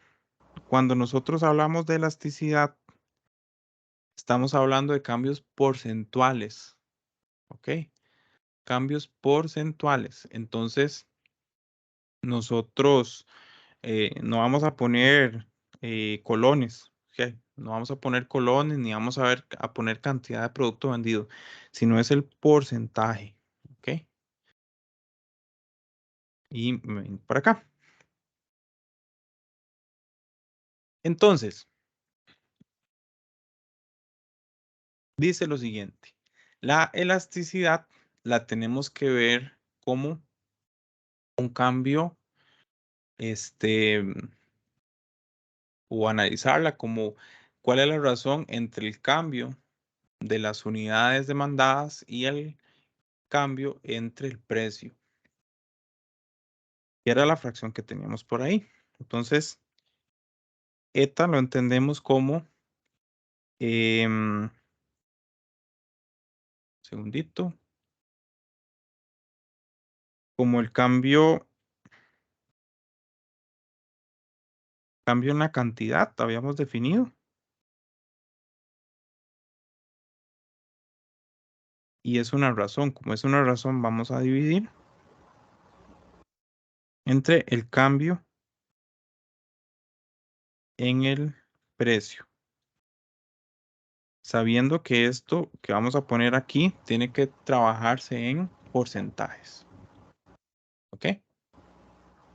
Cuando nosotros hablamos de elasticidad, estamos hablando de cambios porcentuales. ¿Ok? Cambios porcentuales. Entonces, nosotros no vamos a poner colones. ¿Ok? No vamos a poner colones ni vamos a poner cantidad de producto vendido, sino es el porcentaje. ¿Ok? Y ven por acá. Entonces, dice lo siguiente. La elasticidad la tenemos que ver como un cambio, o analizarla como cuál es la razón entre el cambio de las unidades demandadas y el cambio entre el precio. Y era la fracción que teníamos por ahí. Entonces, eta lo entendemos como, segundito, como el cambio en la cantidad, habíamos definido. Y es una razón. Como es una razón, vamos a dividir entre el cambio en el precio. Sabiendo que esto que vamos a poner aquí tiene que trabajarse en porcentajes. ¿Ok?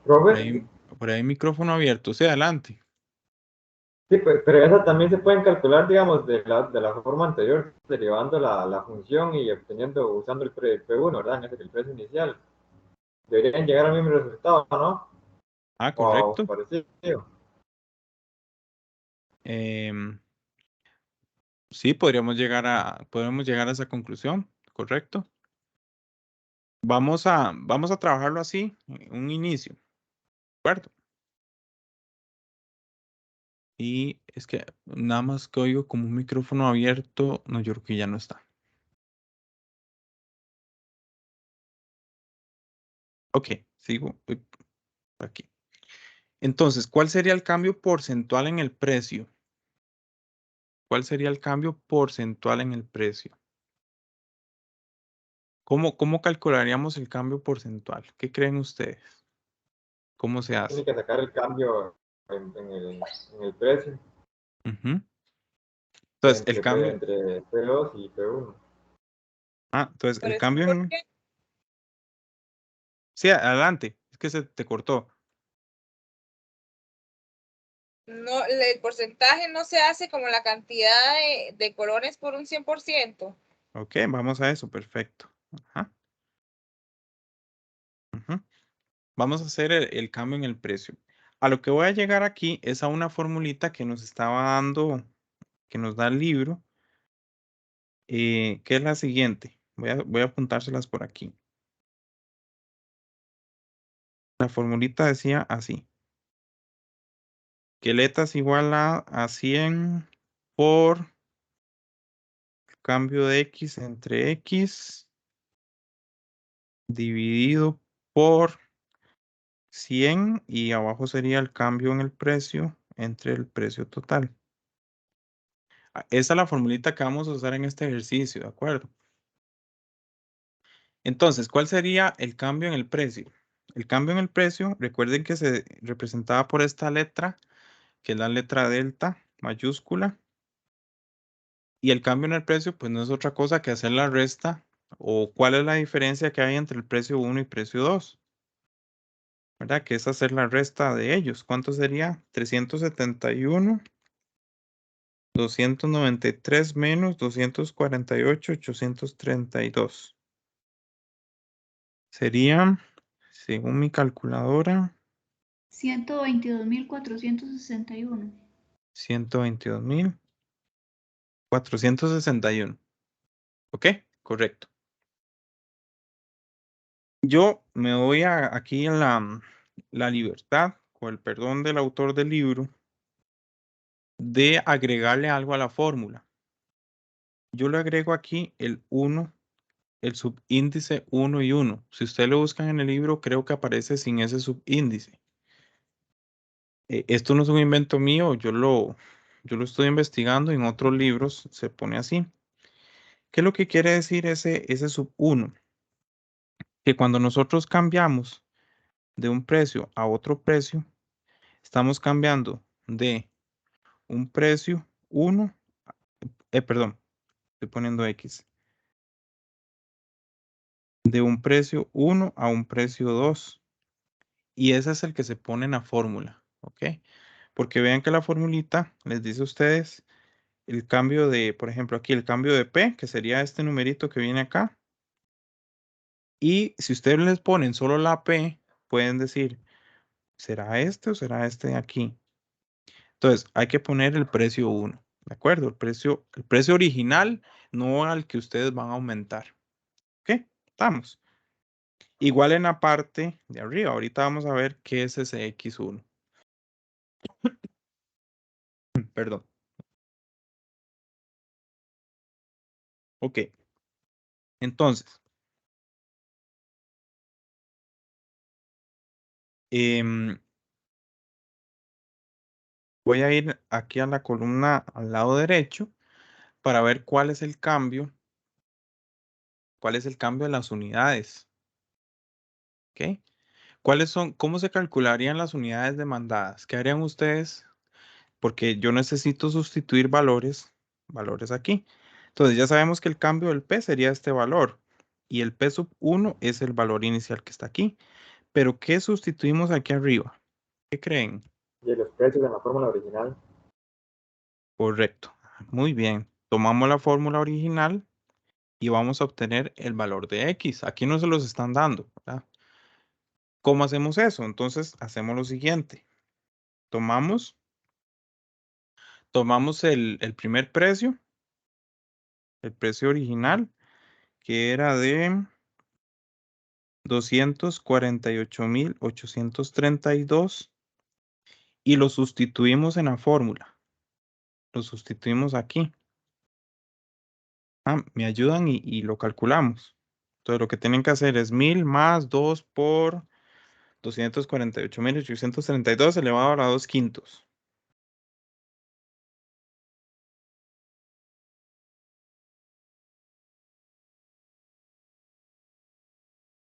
Profe, Por ahí micrófono abierto. Sí, adelante. sí, pero esas también se pueden calcular, digamos, de la forma anterior, derivando la función y obteniendo, usando el P1, ¿verdad? En el precio inicial. Deberían llegar al mismo resultado, ¿no? Ah, O correcto. parecido. Sí, podemos llegar a esa conclusión. Correcto. Vamos a trabajarlo así, un inicio. ¿De acuerdo? Y es que nada más que oigo como un micrófono abierto. No, yo creo que ya no está. Ok, sigo aquí. Entonces, ¿cuál sería el cambio porcentual en el precio? ¿Cuál sería el cambio porcentual en el precio? ¿Cómo calcularíamos el cambio porcentual? ¿Qué creen ustedes? ¿Cómo se hace? Tiene que sacar el cambio en el precio Ujú. Entonces, el entre, cambio. entre P2 y P1. Entonces, Pero el eso cambio en. porque Sí, adelante. Es que se te cortó. no, el porcentaje no se hace como la cantidad de colones por un 100%. Ok, vamos a eso. Perfecto. Ajá. Ujú. Vamos a hacer el cambio en el precio. A lo que voy a llegar aquí es a una formulita que nos estaba dando, que nos da el libro, que es la siguiente. Voy a apuntárselas por aquí. La formulita decía así. Que el eta es igual a 100 por cambio de x entre x dividido por 100 y abajo sería el cambio en el precio entre el precio total. Esa es la formulita que vamos a usar en este ejercicio, ¿de acuerdo? Entonces, ¿cuál sería el cambio en el precio? El cambio en el precio, recuerden que se representaba por esta letra, que es la letra delta mayúscula. Y el cambio en el precio, pues no es otra cosa que hacer la resta o cuál es la diferencia que hay entre el precio 1 y precio 2. ¿Verdad? Que es hacer la resta de ellos. ¿Cuánto sería? 371, 293 menos 248, 832. Serían, según mi calculadora, 122.461. 122.461. ¿Ok? Correcto. Yo me doy aquí en la libertad, con el perdón del autor del libro, de agregarle algo a la fórmula. yo le agrego aquí el 1, el subíndice 1 y 1. Si usted lo busca en el libro, creo que aparece sin ese subíndice. Esto no es un invento mío, yo lo estoy investigando en otros libros, se pone así. ¿Qué es lo que quiere decir ese sub 1? Que cuando nosotros cambiamos de un precio a otro precio, estamos cambiando de un precio 1, perdón, estoy poniendo X, de un precio 1 a un precio 2. Y ese es el que se pone en la fórmula, ¿ok? Porque vean que la formulita les dice a ustedes el cambio de, por ejemplo, aquí el cambio de P, que sería este numerito que viene acá. Y si ustedes les ponen solo la P, pueden decir, ¿será este o será este de aquí? Entonces, hay que poner el precio 1, ¿de acuerdo? El precio original, no al que ustedes van a aumentar. ¿Ok? Estamos. Igual en la parte de arriba. Ahorita vamos a ver qué es ese X1. Perdón. Ok. Entonces, voy a ir aquí a la columna al lado derecho para ver cuál es el cambio de las unidades. ¿Ok? ¿Cómo se calcularían las unidades demandadas? ¿Qué harían ustedes? Porque yo necesito sustituir valores aquí. Entonces ya sabemos que el cambio del P sería este valor y el P sub 1 es el valor inicial que está aquí. Pero ¿qué sustituimos aquí arriba? ¿Qué creen? Y los precios en la fórmula original. Correcto. Muy bien. Tomamos la fórmula original y vamos a obtener el valor de X. Aquí no se los están dando, ¿verdad? ¿Cómo hacemos eso? Entonces hacemos lo siguiente. Tomamos el primer precio, el precio original, que era de 248,832 y lo sustituimos en la fórmula. Lo sustituimos aquí. Me ayudan y lo calculamos. Entonces lo que tienen que hacer es 1000 más 2 por 248,832 elevado a la 2 quintos.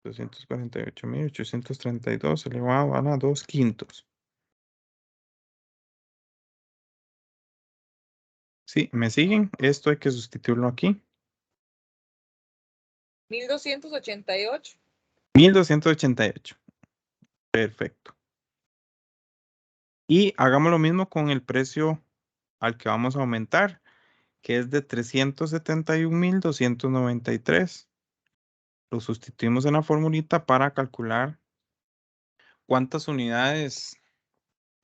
$248,832 elevado a la 2 quintos. Sí, ¿me siguen? Esto hay que sustituirlo aquí. 1288. 1288. Perfecto. Y hagamos lo mismo con el precio al que vamos a aumentar, que es de 371,293. Lo sustituimos en la formulita para calcular cuántas unidades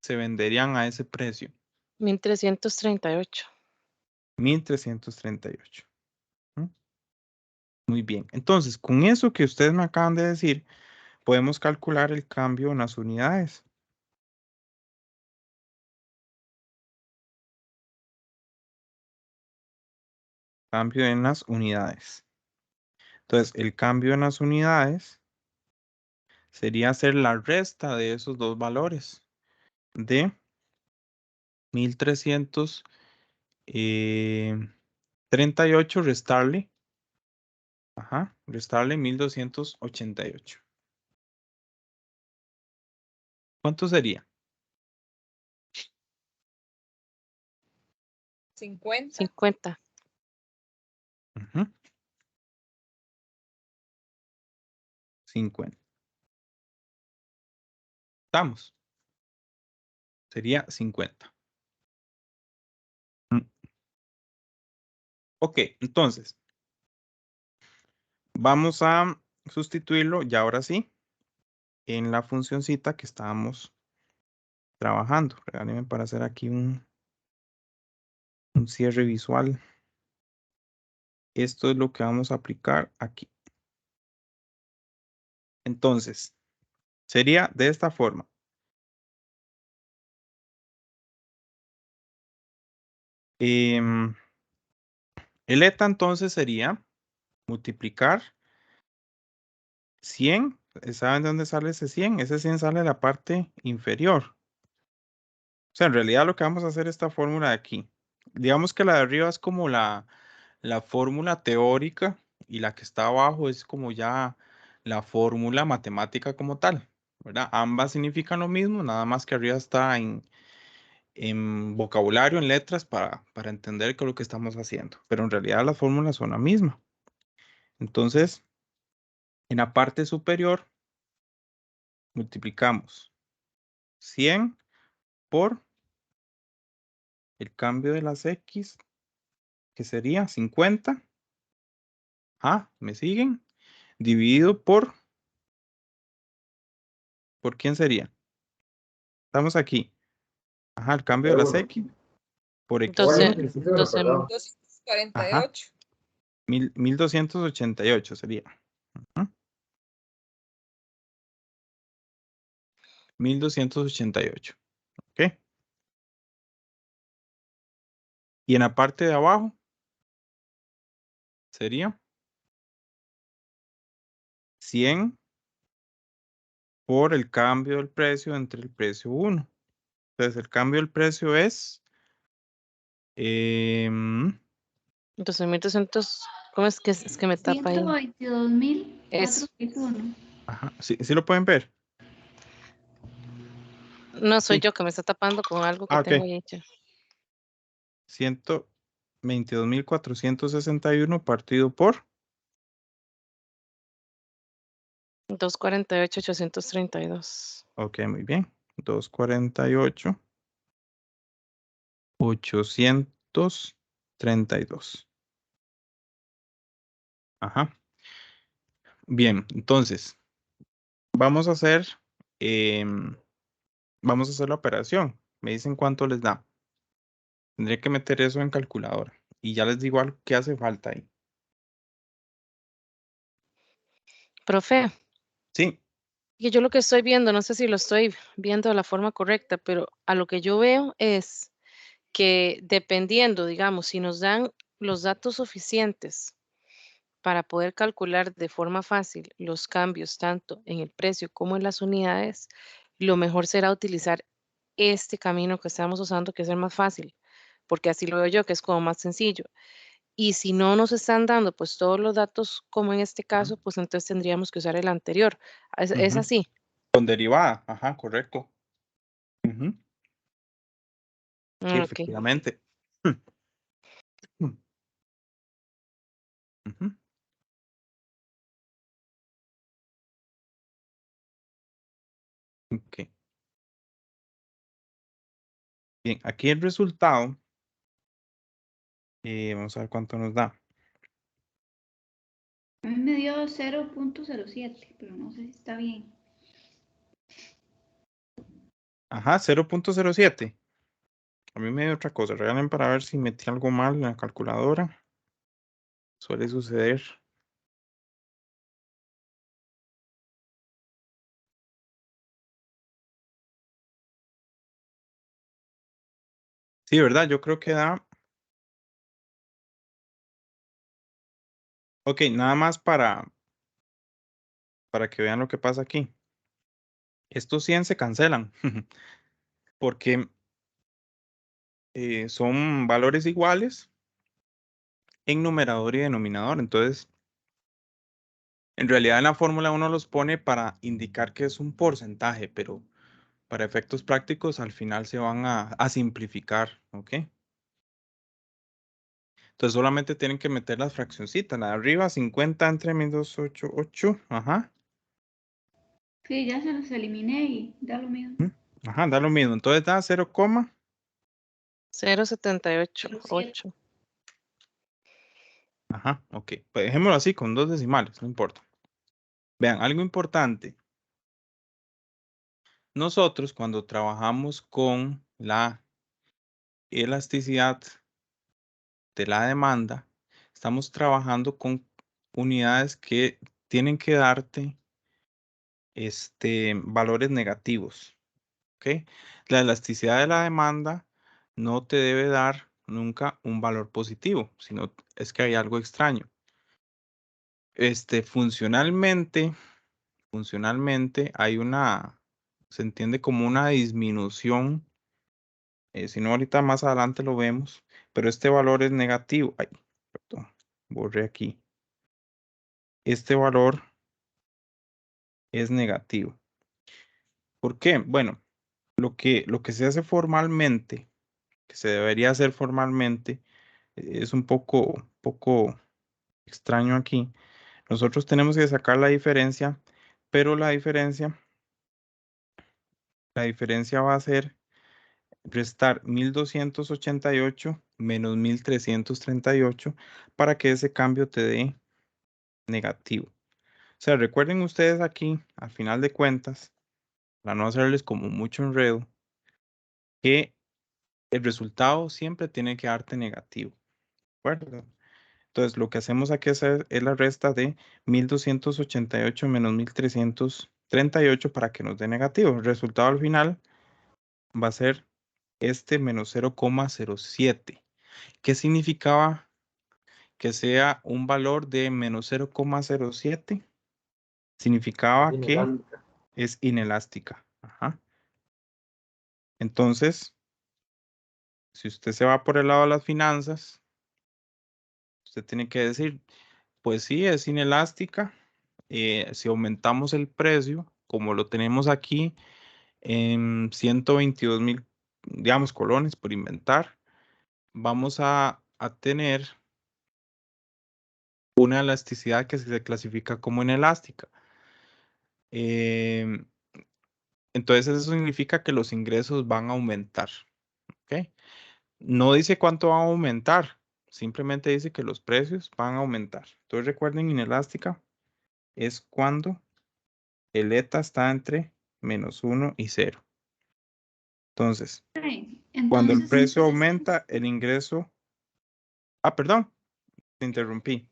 se venderían a ese precio. 1338. 1338. Muy bien. Entonces, con eso que ustedes me acaban de decir, podemos calcular el cambio en las unidades. Cambio en las unidades. Entonces, el cambio en las unidades sería hacer la resta de esos dos valores de 1338 restarle. Restarle 1288. ¿Cuánto sería? 50. 50. 50. Estamos. Sería 50. Ok, entonces, vamos a sustituirlo ya ahora sí en la funcioncita que estábamos trabajando. Regálenme para hacer aquí un cierre visual. Esto es lo que vamos a aplicar aquí. Entonces, sería de esta forma. El eta entonces sería multiplicar 100. ¿Saben de dónde sale ese 100? Ese 100 sale de la parte inferior. O sea, en realidad lo que vamos a hacer es esta fórmula de aquí. Digamos que la de arriba es como la fórmula teórica y la que está abajo es como ya la fórmula matemática como tal, ¿verdad? Ambas significan lo mismo, nada más que arriba está en vocabulario, en letras, para entender qué es lo que estamos haciendo. Pero en realidad las fórmulas son la misma. Entonces, en la parte superior, multiplicamos 100 por el cambio de las X, que sería 50. Ah, ¿me siguen? Dividido ¿por quién sería? Estamos aquí. Ajá, el cambio de las P1. X por ¿Cuál es X1. el inciso, perdón? 248. Ajá, 1288 sería. Ajá. 1288. ¿Ok? Y en la parte de abajo sería 100 por el cambio del precio entre el precio 1. Entonces, el cambio del precio es 12.200, ¿cómo es que me tapa ahí? 122.461. ajá, sí, sí lo pueden ver. No, soy Sí. yo que me está tapando con algo que Ah, tengo ok. ahí hecho. 122.461 partido por 248.832. Ok, muy bien. 248, 832. Ajá. Bien, entonces, vamos a hacer, vamos a hacer la operación. Me dicen cuánto les da. Tendré que meter eso en calculadora. Y ya les digo algo que hace falta ahí. Profe, Sí. que yo lo que estoy viendo, no sé si lo estoy viendo de la forma correcta, pero a lo que yo veo es que dependiendo, digamos, si nos dan los datos suficientes para poder calcular de forma fácil los cambios tanto en el precio como en las unidades, lo mejor será utilizar este camino que estamos usando, que es el más fácil, porque así lo veo yo, que es como más sencillo. Y si no nos están dando pues todos los datos, como en este caso, pues entonces tendríamos que usar el anterior. Es Ujú. así. Con derivada. Ajá, correcto. Ujú. Sí, Ok. efectivamente. Ujú. Ok. Bien, aquí el resultado. Vamos a ver cuánto nos da. A mí me dio 0.07, pero no sé si está bien. Ajá, 0.07. A mí me dio otra cosa. Regalen para ver si metí algo mal en la calculadora. Suele suceder. Sí, ¿verdad? Yo creo que da. Ok, nada más para que vean lo que pasa aquí. Estos 100 se cancelan porque son valores iguales en numerador y denominador. Entonces, en realidad en la fórmula uno los pone para indicar que es un porcentaje, pero para efectos prácticos al final se van a simplificar, ¿ok? Entonces solamente tienen que meter las fraccioncitas. La de arriba, 50 entre 1288. Ajá. Sí, ya se los eliminé y da lo mismo. Ajá, da lo mismo. Entonces da 0, 0.788. ajá, ok. Pues dejémoslo así con 2 decimales, no importa. Vean, algo importante. Nosotros cuando trabajamos con la elasticidad de la demanda, estamos trabajando con unidades que tienen que darte valores negativos. ¿Ok? La elasticidad de la demanda no te debe dar nunca un valor positivo, sino es que hay algo extraño. Funcionalmente hay se entiende como una disminución, si no ahorita más adelante lo vemos, pero este valor es negativo. Ay, perdón, borré aquí. Este valor es negativo. ¿Por qué? Bueno, lo que se hace formalmente, que se debería hacer formalmente, es un poco extraño aquí. Nosotros tenemos que sacar la diferencia, pero la diferencia va a ser restar 1288 menos 1338 para que ese cambio te dé negativo. O sea, recuerden ustedes aquí, al final de cuentas, para no hacerles como mucho enredo, que el resultado siempre tiene que darte negativo. ¿De acuerdo? Entonces, lo que hacemos aquí es la resta de 1288 menos 1338 para que nos dé negativo. El resultado al final va a ser este menos 0,07. ¿Qué significaba que sea un valor de menos 0,07? Significaba que Inelástica. es inelástica. Ajá. Entonces, si usted se va por el lado de las finanzas, usted tiene que decir, pues sí, es inelástica. Si aumentamos el precio, como lo tenemos aquí en 122,000, digamos, colones por inventar, vamos a tener una elasticidad que se clasifica como inelástica. Entonces eso significa que los ingresos van a aumentar. ¿Ok? No dice cuánto va a aumentar, simplemente dice que los precios van a aumentar. Entonces recuerden, inelástica es cuando el eta está entre menos 1 y 0. Entonces, Ok, cuando el entonces, precio aumenta, el ingreso... Ah, perdón, te interrumpí.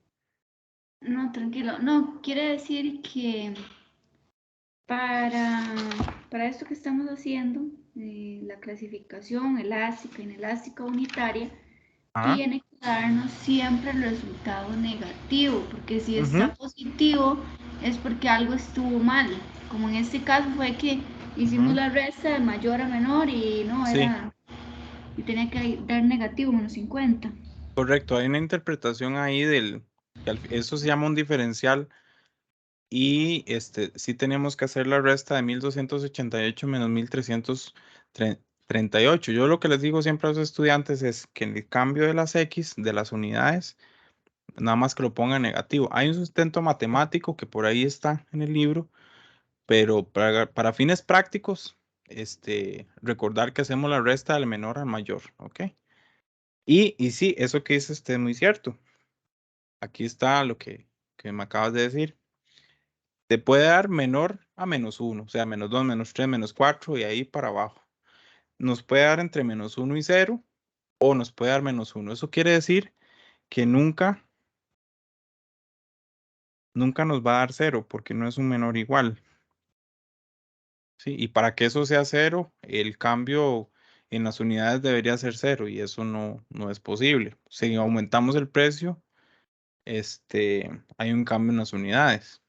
no, tranquilo. No, quiere decir que para, para esto que estamos haciendo, la clasificación elástica, inelástica, unitaria, Ah, tiene que darnos siempre el resultado negativo, porque si ujú, está positivo es porque algo estuvo mal, como en este caso fue que hicimos ujú. la resta de mayor a menor y no Sí, era, y tenía que dar negativo, menos 50. correcto. Hay una interpretación ahí eso se llama un diferencial y sí tenemos que hacer la resta de 1288 menos 1338. Yo lo que les digo siempre a los estudiantes es que en el cambio de las X, de las unidades, nada más que lo ponga negativo. Hay un sustento matemático que por ahí está en el libro, pero para fines prácticos, recordar que hacemos la resta del menor al mayor, ¿ok? Y sí, eso que dice usted es muy cierto. Aquí está lo que me acabas de decir. Te puede dar menor a menos 1, o sea, menos 2, menos 3, menos 4 y ahí para abajo. Nos puede dar entre menos 1 y 0 o nos puede dar menos 1. Eso quiere decir que nunca nos va a dar 0 porque no es un menor igual. ¿Sí? Y para que eso sea 0, el cambio en las unidades debería ser 0 y eso no es posible. Si aumentamos el precio, hay un cambio en las unidades.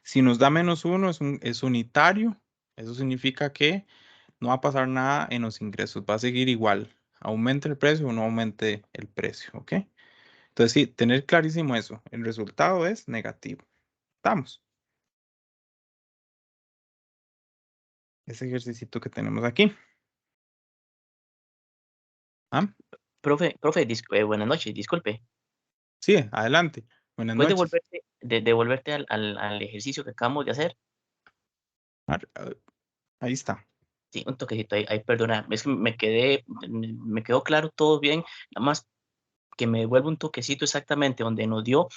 Si nos da menos 1, es unitario. Eso significa que no va a pasar nada en los ingresos. Va a seguir igual. Aumente el precio o no aumente el precio. ¿Ok? Entonces, sí, tener clarísimo eso. El resultado es negativo. Estamos. Ese ejercicio que tenemos aquí. ¿Ah? Profe, buenas noches, disculpe. Sí, adelante. Buenas ¿Puedes noches. devolverte al ejercicio que acabamos de hacer? Ahí está. Sí, un toquecito ahí, perdona, es que me quedó claro todo bien, nada más que me devuelva un toquecito exactamente donde nos dio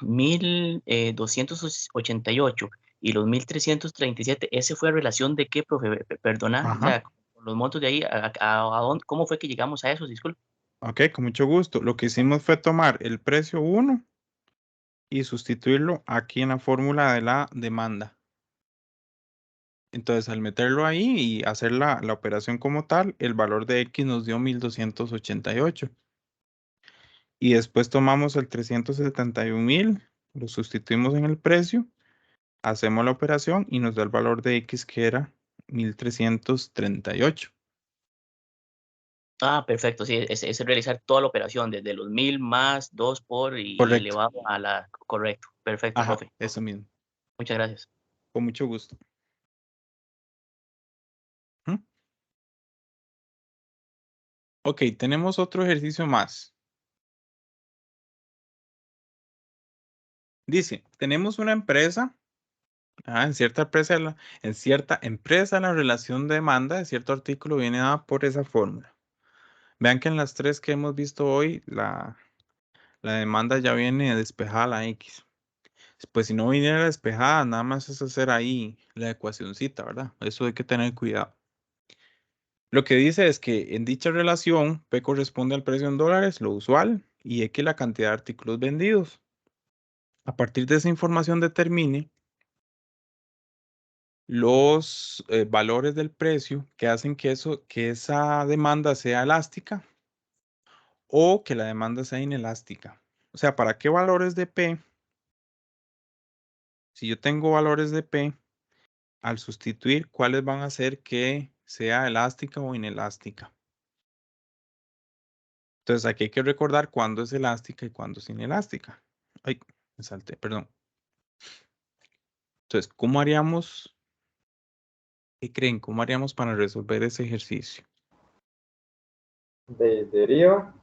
1288 y los 1337. ¿Ese fue a relación de qué, profe? Perdona, o Ajá. sea, los montos de ahí, ¿cómo fue que llegamos a eso? Disculpe. Ok, con mucho gusto. Lo que hicimos fue tomar el precio 1 y sustituirlo aquí en la fórmula de la demanda. Entonces, al meterlo ahí y hacer la operación como tal, el valor de X nos dio 1288. Y después tomamos el 371,000, lo sustituimos en el precio, hacemos la operación y nos da el valor de X que era 1338. Ah, perfecto, sí, es realizar toda la operación, desde los 1000 más 2 por y Correcto. elevado a la... Correcto, perfecto, Ajá, profe. eso mismo. Muchas gracias. Con mucho gusto. ¿Mm? Ok, tenemos otro ejercicio más. Dice, tenemos una empresa, en cierta empresa la relación de demanda de cierto artículo viene dada por esa fórmula. Vean que en las tres que hemos visto hoy, la demanda ya viene despejada la X. Pues si no viniera despejada, nada más es hacer ahí la ecuacioncita, ¿verdad? Eso hay que tener cuidado. Lo que dice es que en dicha relación, P corresponde al precio en dólares, lo usual, y X la cantidad de artículos vendidos. A partir de esa información determine los valores del precio que hacen que esa demanda sea elástica o que la demanda sea inelástica. O sea, ¿para qué valores de P? Si yo tengo valores de P, al sustituir, ¿cuáles van a hacer que sea elástica o inelástica? Entonces, aquí hay que recordar cuándo es elástica y cuándo es inelástica. Ay, me salté, perdón. Entonces, ¿cómo haríamos? ¿Qué creen? ¿Cómo haríamos para resolver ese ejercicio? Deriva,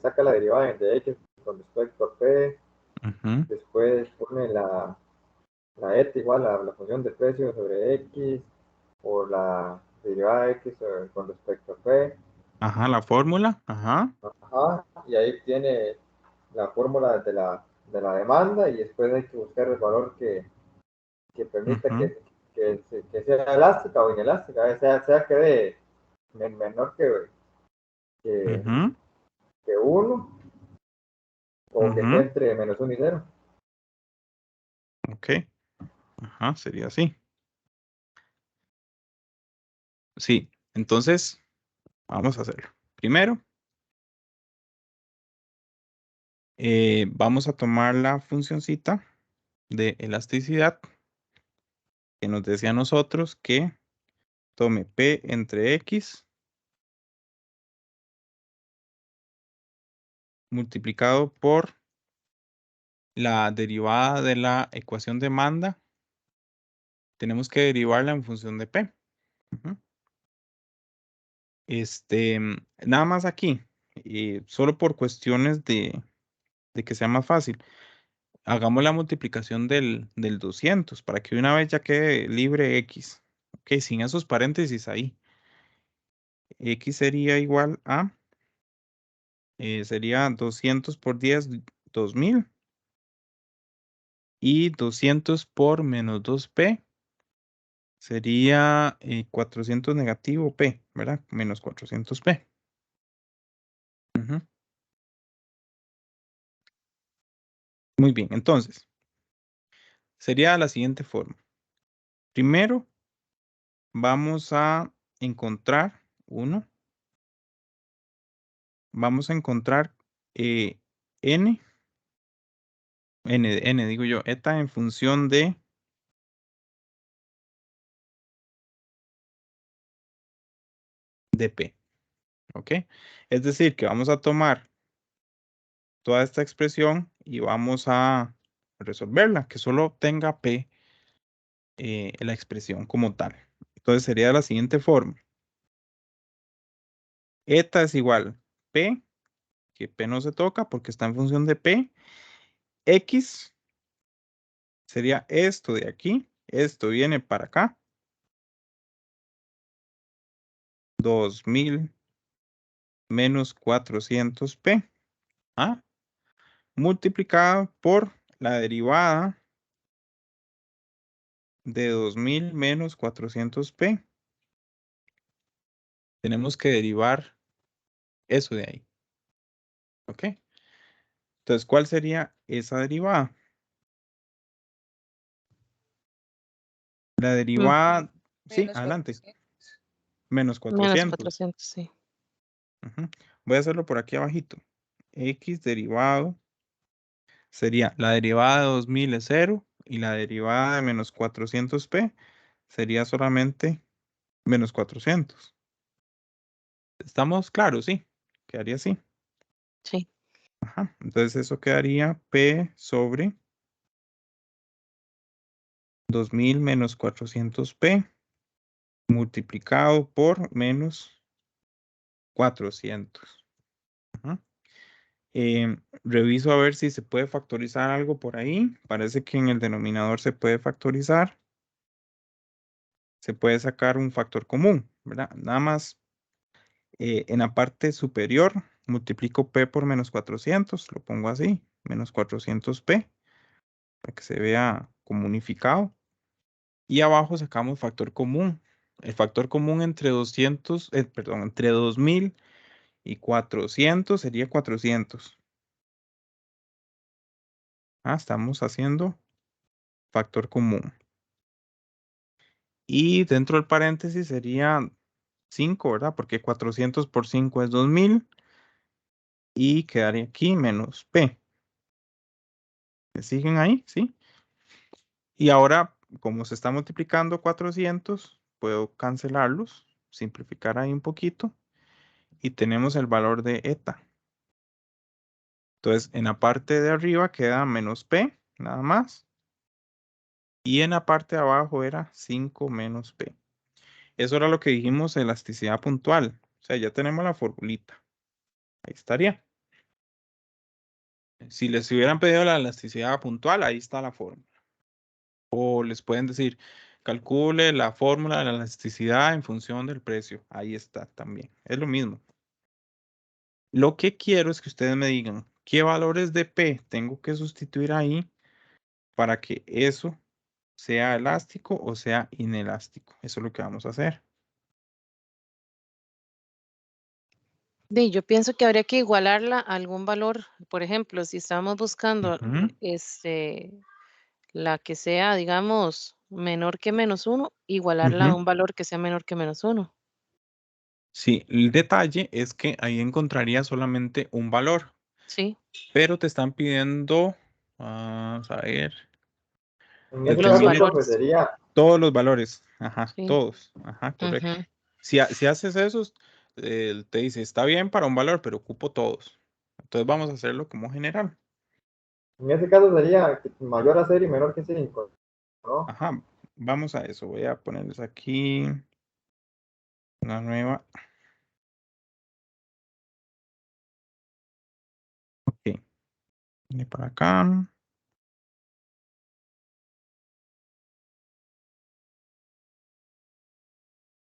saca la derivada de X con respecto a P, Ujú, después pone la eta igual a la función de precio sobre X, o la derivada de X con respecto a P. Ajá, la fórmula. Ajá. Ajá, y ahí tiene la fórmula de la demanda y después hay que buscar el valor que permita Ujú, que sea elástica o inelástica, sea que dé menor que, ujú, que 1 o que esté ujú. entre -1 y 0. Ok. Ajá, sería así. Sí. Entonces, vamos a hacerlo. Primero, vamos a tomar la funcioncita de elasticidad que nos decía a nosotros que tome P entre X multiplicado por la derivada de la ecuación de demanda. Tenemos que derivarla en función de P. Ujú. Nada más aquí, solo por cuestiones de que sea más fácil. Hagamos la multiplicación del 200 para que una vez ya quede libre X. Ok, sin esos paréntesis ahí. X sería igual a, sería 200 por 10, 2000. Y 200 por menos 2P sería 400 negativo P, ¿verdad? Menos 400P. Ujú. Muy bien, entonces, sería la siguiente forma. Primero, vamos a encontrar vamos a encontrar n digo yo, eta en función de P, ¿ok? Es decir, que vamos a tomar toda esta expresión y vamos a resolverla, que solo tenga P la expresión como tal. Entonces sería la siguiente forma. Eta es igual P, que P no se toca porque está en función de P. X sería esto de aquí. Esto viene para acá. 2000 menos 400P. ¿Ah? Multiplicado por la derivada de 2000 menos 400P. Tenemos que derivar eso de ahí. ¿Ok? Entonces, ¿cuál sería esa derivada? La derivada Sí, Menos adelante. 400. Menos Menos 400. 400, sí. Ujú. Voy a hacerlo por aquí abajito. X derivado sería la derivada de 2000 es 0 y la derivada de menos 400p sería solamente menos 400. ¿Estamos claros? Sí. Quedaría así. Sí. Ajá. Entonces eso quedaría P sobre 2000 menos 400p multiplicado por menos 400. Ajá. Reviso a ver si se puede factorizar algo por ahí. Parece que en el denominador se puede factorizar. Se puede sacar un factor común, ¿verdad? Nada más en la parte superior multiplico p por menos 400, lo pongo así, menos 400p, para que se vea como unificado. Y abajo sacamos factor común. El factor común entre 200, perdón, entre 2000 y 400 sería 400. Estamos haciendo factor común. Y dentro del paréntesis sería 5, ¿verdad? Porque 400 por 5 es 2000. Y quedaría aquí menos P. ¿Me siguen ahí? ¿Sí? Y ahora, como se está multiplicando 400, puedo cancelarlos, simplificar ahí un poquito. Y tenemos el valor de eta. Entonces, en la parte de arriba queda menos P, nada más. Y en la parte de abajo era 5 menos P. Eso era lo que dijimos, elasticidad puntual. O sea, ya tenemos la formulita. Ahí estaría. Si les hubieran pedido la elasticidad puntual, ahí está la fórmula. O les pueden decir, calcule la fórmula de la elasticidad en función del precio. Ahí está también. Es lo mismo. Lo que quiero es que ustedes me digan qué valores de P tengo que sustituir ahí para que eso sea elástico o sea inelástico. Eso es lo que vamos a hacer. Yo pienso que habría que igualarla a algún valor. Por ejemplo, si estamos buscando Ujú. la que sea, digamos, menor que menos 1, igualarla a Ujú. un valor que sea menor que menos 1. Sí, el detalle es que ahí encontraría solamente un valor, Sí, pero te están pidiendo, vamos a ver, En ese todos los entre caso, 1000 profe, valores. sería, todos los valores. Ajá, Sí. todos. Ajá, correcto. Ujú. Si haces eso, te dice, está bien para un valor, pero ocupo todos. Entonces vamos a hacerlo como general. en ese caso sería mayor a 0 y menor que 5, ¿no? Ajá, vamos a eso. Voy a ponerles aquí una nueva. Ok, viene para acá.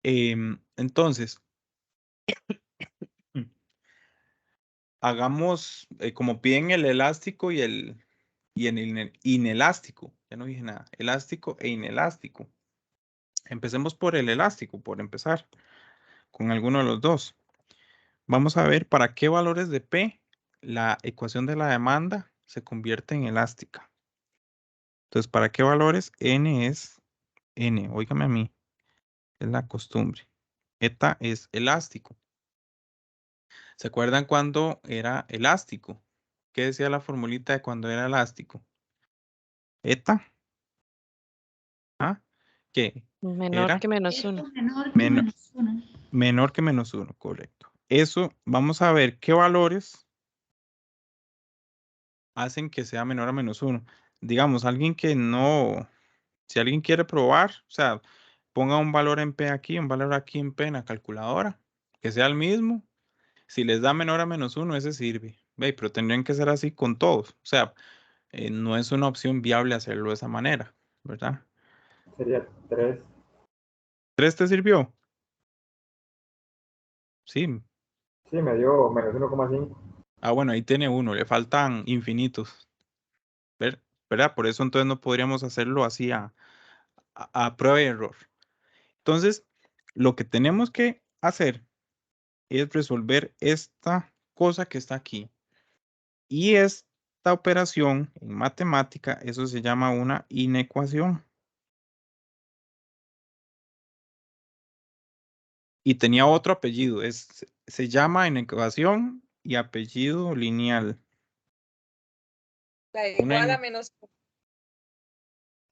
Entonces, hagamos como piden el elástico y el inelástico. Ya no dije nada. Elástico e inelástico. Empecemos por el elástico, por empezar, con alguno de los dos. Vamos a ver para qué valores de P la ecuación de la demanda se convierte en elástica. Entonces, ¿para qué valores? N es N, óigame a mí, es la costumbre. Eta es elástico. ¿Se acuerdan cuando era elástico? ¿Qué decía la formulita de cuando era elástico? Eta. ¿Ah? ¿Qué? Menor Era que menos Esto 1. menor que menor, menos 1. menor que menos 1, correcto. Eso, vamos a ver qué valores hacen que sea menor a menos 1. Digamos, alguien que no, si alguien quiere probar, o sea, ponga un valor en P aquí, un valor aquí en P en la calculadora, que sea el mismo. Si les da menor a menos 1, ese sirve. Ve, pero tendrían que ser así con todos. O sea, no es una opción viable hacerlo de esa manera, ¿verdad? Sería 3. ¿3 te sirvió? Sí. Sí, me dio menos 1,5. Bueno, ahí tiene uno, le faltan infinitos. ¿Verdad? Por eso entonces no podríamos hacerlo así a prueba y error. Entonces, lo que tenemos que hacer es resolver esta cosa que está aquí. Y esta operación en matemática, eso se llama una inecuación. Y tenía otro apellido. Se llama inecuación y apellido lineal. La Una, igual a ine- menos.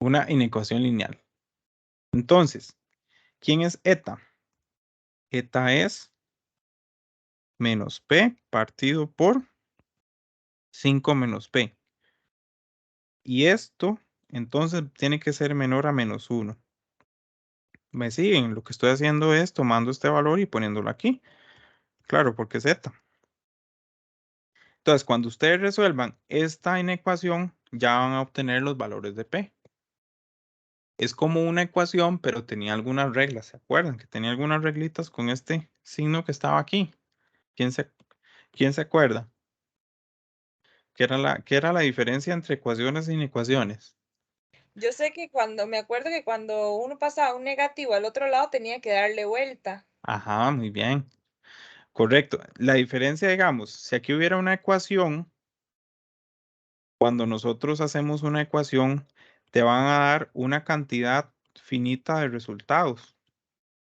una inecuación lineal. Entonces, ¿quién es eta? Eta es menos p partido por 5 menos p. Y esto, entonces, tiene que ser menor a menos 1. ¿Me siguen? Lo que estoy haciendo es tomando este valor y poniéndolo aquí. Claro, porque es eta. Entonces, cuando ustedes resuelvan esta inecuación, ya van a obtener los valores de p. Es como una ecuación, pero tenía algunas reglas. ¿Se acuerdan? Que tenía algunas reglitas con este signo que estaba aquí. ¿Quién se acuerda? ¿Qué era la diferencia entre ecuaciones e inecuaciones? Yo sé que me acuerdo que cuando uno pasaba un negativo al otro lado tenía que darle vuelta. Ajá, muy bien. Correcto. La diferencia, digamos, si aquí hubiera una ecuación, cuando nosotros hacemos una ecuación, te van a dar una cantidad finita de resultados.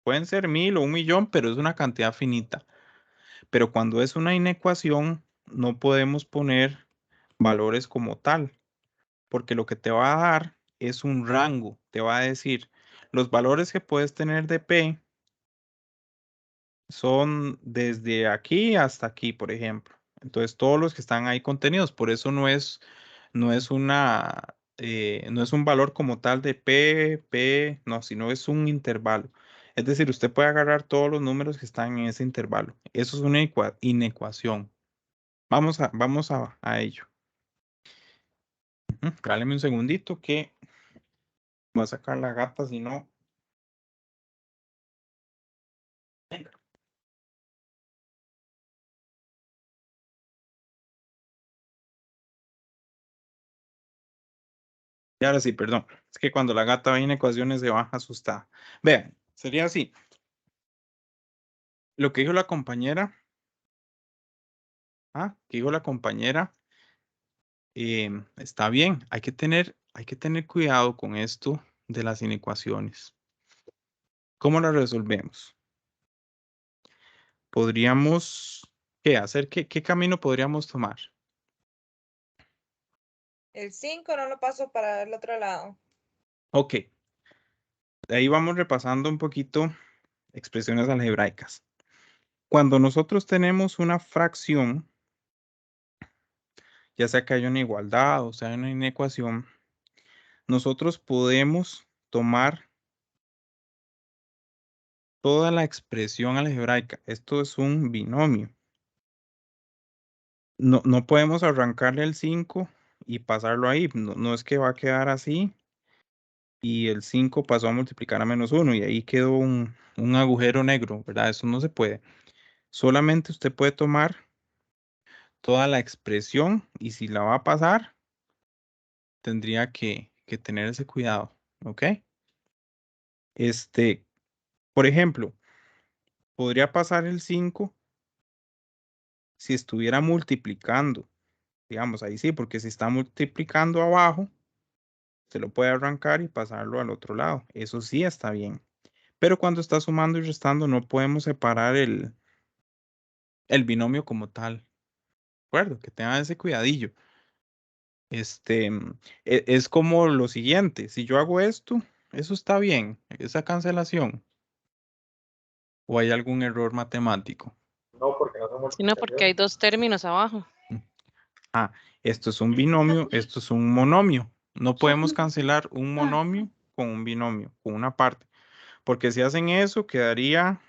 Pueden ser 1000 o 1.000.000, pero es una cantidad finita. Pero cuando es una inecuación, no podemos poner valores como tal, porque lo que te va a dar es un rango. Te va a decir, los valores que puedes tener de P son desde aquí hasta aquí, por ejemplo. Entonces, todos los que están ahí contenidos, por eso no es un valor como tal de P, no, sino es un intervalo. Es decir, usted puede agarrar todos los números que están en ese intervalo. Eso es una inecuación. Vamos a ello. Cáleme un segundito que voy a sacar la gata, si no. Venga. Y ahora sí, perdón. Es que cuando la gata ve en ecuaciones se baja asustada. Vean, sería así. Lo que dijo la compañera. Que dijo la compañera. Está bien. Hay que tener cuidado con esto de las inecuaciones. ¿Cómo las resolvemos? Podríamos, ¿qué hacer? ¿Qué camino podríamos tomar? El 5 no lo paso para el otro lado. Ok. De ahí vamos repasando un poquito expresiones algebraicas. Cuando nosotros tenemos una fracción, ya sea que haya una igualdad o sea una inecuación, nosotros podemos tomar toda la expresión algebraica. Esto es un binomio. No podemos arrancarle el 5 y pasarlo ahí. No es que va a quedar así y el 5 pasó a multiplicar a menos 1 y ahí quedó un agujero negro, ¿verdad? Eso no se puede. Solamente usted puede tomar toda la expresión y si la va a pasar, tendría que tener ese cuidado, ¿ok? Por ejemplo, podría pasar el 5 si estuviera multiplicando, digamos, ahí sí, porque si está multiplicando abajo, se lo puede arrancar y pasarlo al otro lado. Eso sí está bien. Pero cuando está sumando y restando, no podemos separar el binomio como tal. ¿De acuerdo? Que tengan ese cuidadillo. Es como lo siguiente. Si yo hago esto, eso está bien. Esa cancelación. ¿O hay algún error matemático? No, porque no son Sino porque hay multiplicaciones. 2 términos abajo. Esto es un binomio, esto es un monomio. No podemos cancelar un monomio con un binomio, con una parte. Porque si hacen eso, quedaría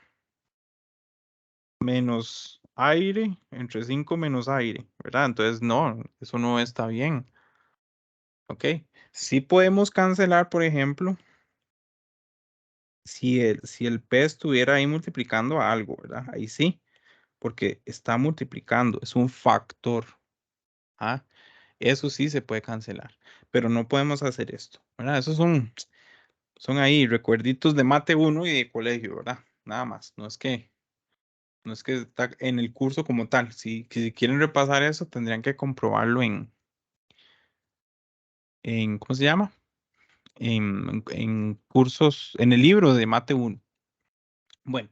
menos aire, entre 5 menos aire, ¿verdad? Entonces, no, eso no está bien. ¿Ok? Sí podemos cancelar, por ejemplo, si el P estuviera ahí multiplicando a algo, ¿verdad? Ahí sí, porque está multiplicando, es un factor. ¿Ah? Eso sí se puede cancelar, pero no podemos hacer esto, ¿verdad? Esos son ahí recuerditos de mate 1 y de colegio, ¿verdad? Nada más, no es que está en el curso como tal. Si quieren repasar eso, tendrían que comprobarlo ¿cómo se llama? En cursos, en el libro de mate 1. Bueno,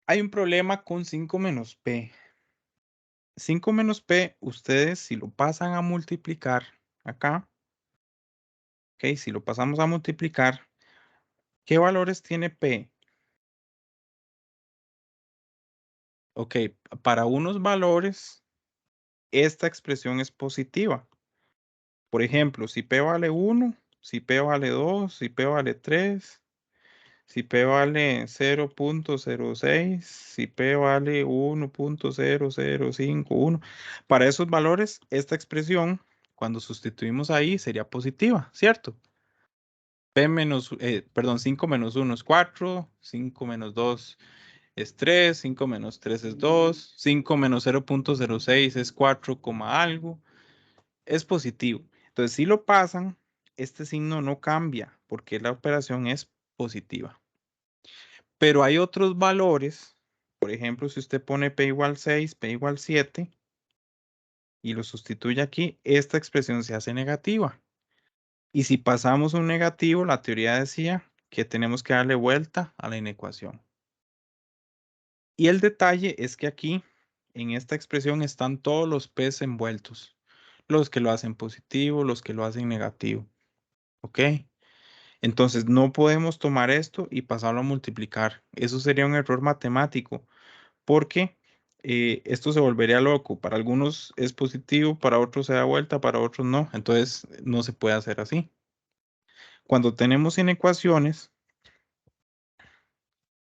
Hay un problema con 5 menos P. 5 menos P, ustedes si lo pasan a multiplicar acá, ok, si lo pasamos a multiplicar, ¿qué valores tiene P? Ok, para unos valores, esta expresión es positiva. Por ejemplo, si P vale 1, si P vale 2, si P vale 3, si P vale 0.06, si P vale 1.0051. Para esos valores, esta expresión, cuando sustituimos ahí, sería positiva, ¿cierto? P menos, perdón, 5 menos 1 es 4, 5 menos 2 es 3, 5 menos 3 es 2, 5 menos 0.06 es 4, algo. Es positivo. Entonces, si lo pasan, este signo no cambia porque la operación es positiva. Pero hay otros valores, por ejemplo, si usted pone P igual 6, P igual 7 y lo sustituye aquí, esta expresión se hace negativa. Y si pasamos un negativo, la teoría decía que tenemos que darle vuelta a la inecuación. Y el detalle es que aquí, en esta expresión, están todos los P's envueltos. Los que lo hacen positivo, los que lo hacen negativo. ¿Ok? Entonces, no podemos tomar esto y pasarlo a multiplicar. Eso sería un error matemático, porque esto se volvería loco. Para algunos es positivo, para otros se da vuelta, para otros no. Entonces, no se puede hacer así. Cuando tenemos inecuaciones,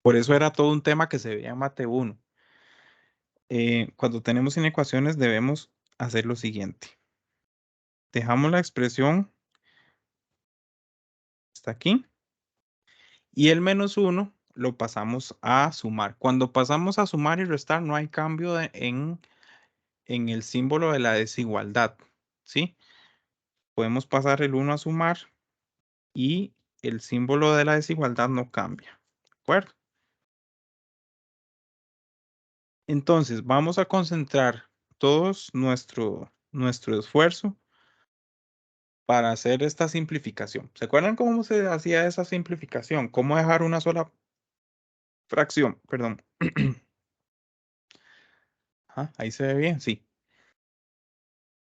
por eso era todo un tema que se veía en Mate 1. Cuando tenemos inecuaciones debemos hacer lo siguiente. Dejamos la expresión hasta aquí y el menos 1 lo pasamos a sumar. Cuando pasamos a sumar y restar no hay cambio en el símbolo de la desigualdad, ¿sí? Podemos pasar el 1 a sumar y el símbolo de la desigualdad no cambia, ¿de acuerdo? Entonces vamos a concentrar todos nuestro esfuerzo para hacer esta simplificación. ¿Se acuerdan cómo se hacía esa simplificación? ¿Cómo dejar una sola fracción? Perdón. Ahí se ve bien, sí.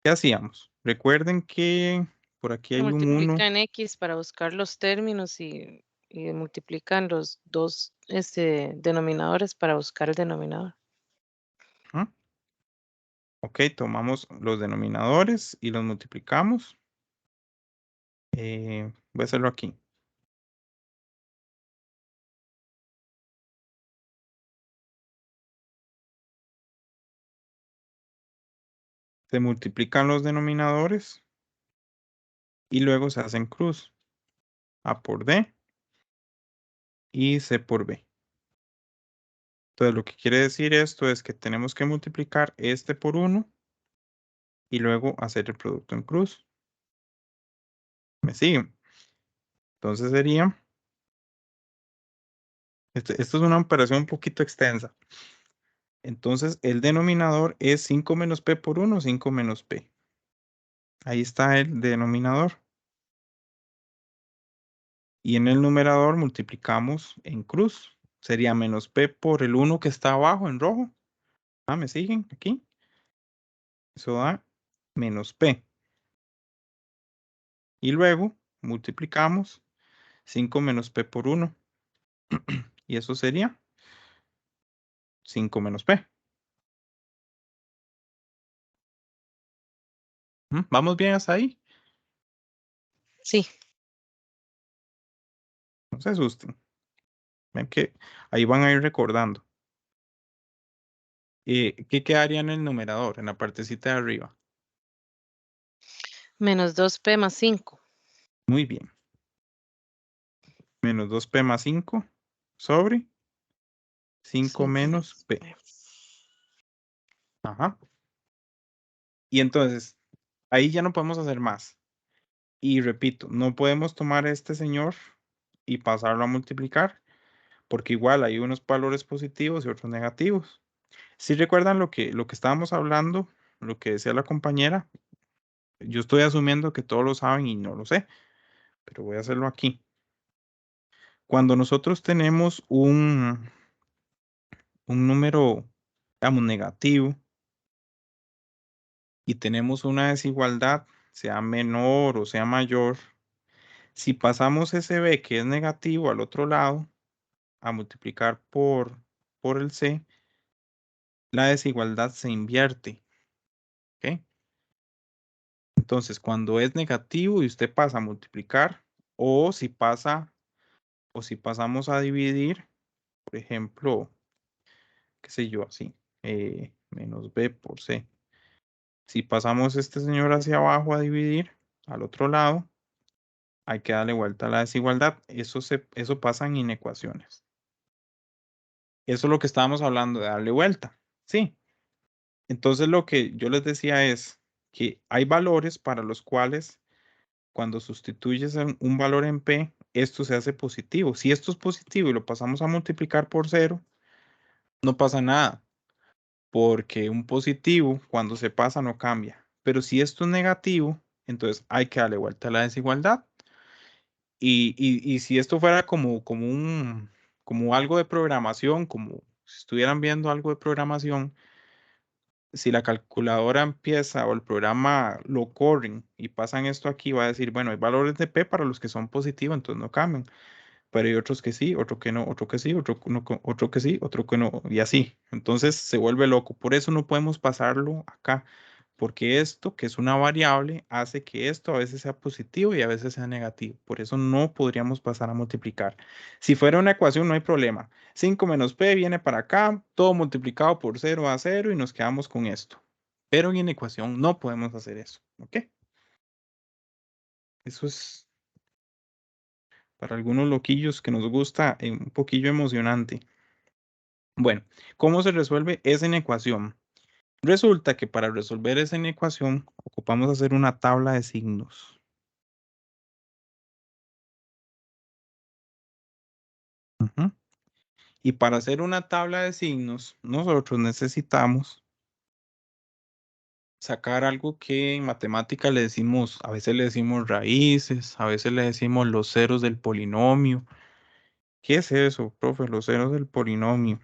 ¿Qué hacíamos? Recuerden que por aquí Se hay un 1. multiplica en X para buscar los términos y multiplican los dos denominadores para buscar el denominador. Ok, tomamos los denominadores y los multiplicamos. Voy a hacerlo aquí. Se multiplican los denominadores y luego se hacen cruz. A por D y C por B. Entonces, lo que quiere decir esto es que tenemos que multiplicar este por 1 y luego hacer el producto en cruz. ¿Me siguen? Entonces sería... Esto es una operación un poquito extensa. Entonces, el denominador es 5 menos P por 1, 5 menos P. Ahí está el denominador. Y en el numerador multiplicamos en cruz. Sería menos P por el 1 que está abajo en rojo. ¿Me siguen aquí? Eso da menos P. Y luego multiplicamos 5 menos P por 1. Y eso sería 5 menos P. ¿Vamos bien hasta ahí? Sí. No se asusten. Ven que ahí van a ir recordando. ¿Qué quedaría en el numerador, en la partecita de arriba? Menos 2P más 5. Muy bien. Menos 2P más 5 sobre 5 menos P. Ajá. Y entonces, ahí ya no podemos hacer más. Y repito, no podemos tomar este señor y pasarlo a multiplicar, porque igual hay unos valores positivos y otros negativos. Si recuerdan lo que estábamos hablando, lo que decía la compañera, yo estoy asumiendo que todos lo saben y no lo sé, pero voy a hacerlo aquí. Cuando nosotros tenemos un un número, digamos, negativo y tenemos una desigualdad, sea menor o sea mayor, si pasamos ese B que es negativo al otro lado, a multiplicar por el C, la desigualdad se invierte. ¿Ok? Entonces, cuando es negativo y usted pasa a multiplicar, o si pasamos a dividir, por ejemplo, qué sé yo, así, menos B por C. Si pasamos este señor hacia abajo a dividir, al otro lado, hay que darle vuelta a la desigualdad. Eso pasa en inecuaciones. Eso es lo que estábamos hablando de darle vuelta. Sí. Entonces lo que yo les decía es que hay valores para los cuales cuando sustituyes un valor en P, esto se hace positivo. Si esto es positivo y lo pasamos a multiplicar por 0, no pasa nada, porque un positivo cuando se pasa no cambia. Pero si esto es negativo, entonces hay que darle vuelta a la desigualdad. Y si esto fuera como algo de programación, como si estuvieran viendo algo de programación, si la calculadora empieza o el programa lo corren y pasan esto aquí, va a decir, bueno, hay valores de P para los que son positivos, entonces no cambian, pero hay otros que sí, otro que no, otro que sí, otro que sí, otro que no, y así. Entonces se vuelve loco. Por eso no podemos pasarlo acá, porque esto, que es una variable, hace que esto a veces sea positivo y a veces sea negativo. Por eso no podríamos pasar a multiplicar. Si fuera una ecuación, no hay problema. 5 menos P viene para acá, todo multiplicado por 0 a 0 y nos quedamos con esto. Pero en ecuación no podemos hacer eso, ¿ok? Eso es para algunos loquillos que nos gusta un poquillo emocionante. Bueno, ¿cómo se resuelve esa inecuación? Resulta que para resolver esa inecuación ocupamos hacer una tabla de signos. Ujú. Y para hacer una tabla de signos, nosotros necesitamos sacar algo que en matemática le decimos, a veces le decimos raíces, a veces le decimos los ceros del polinomio. ¿Qué es eso, profe? Los ceros del polinomio.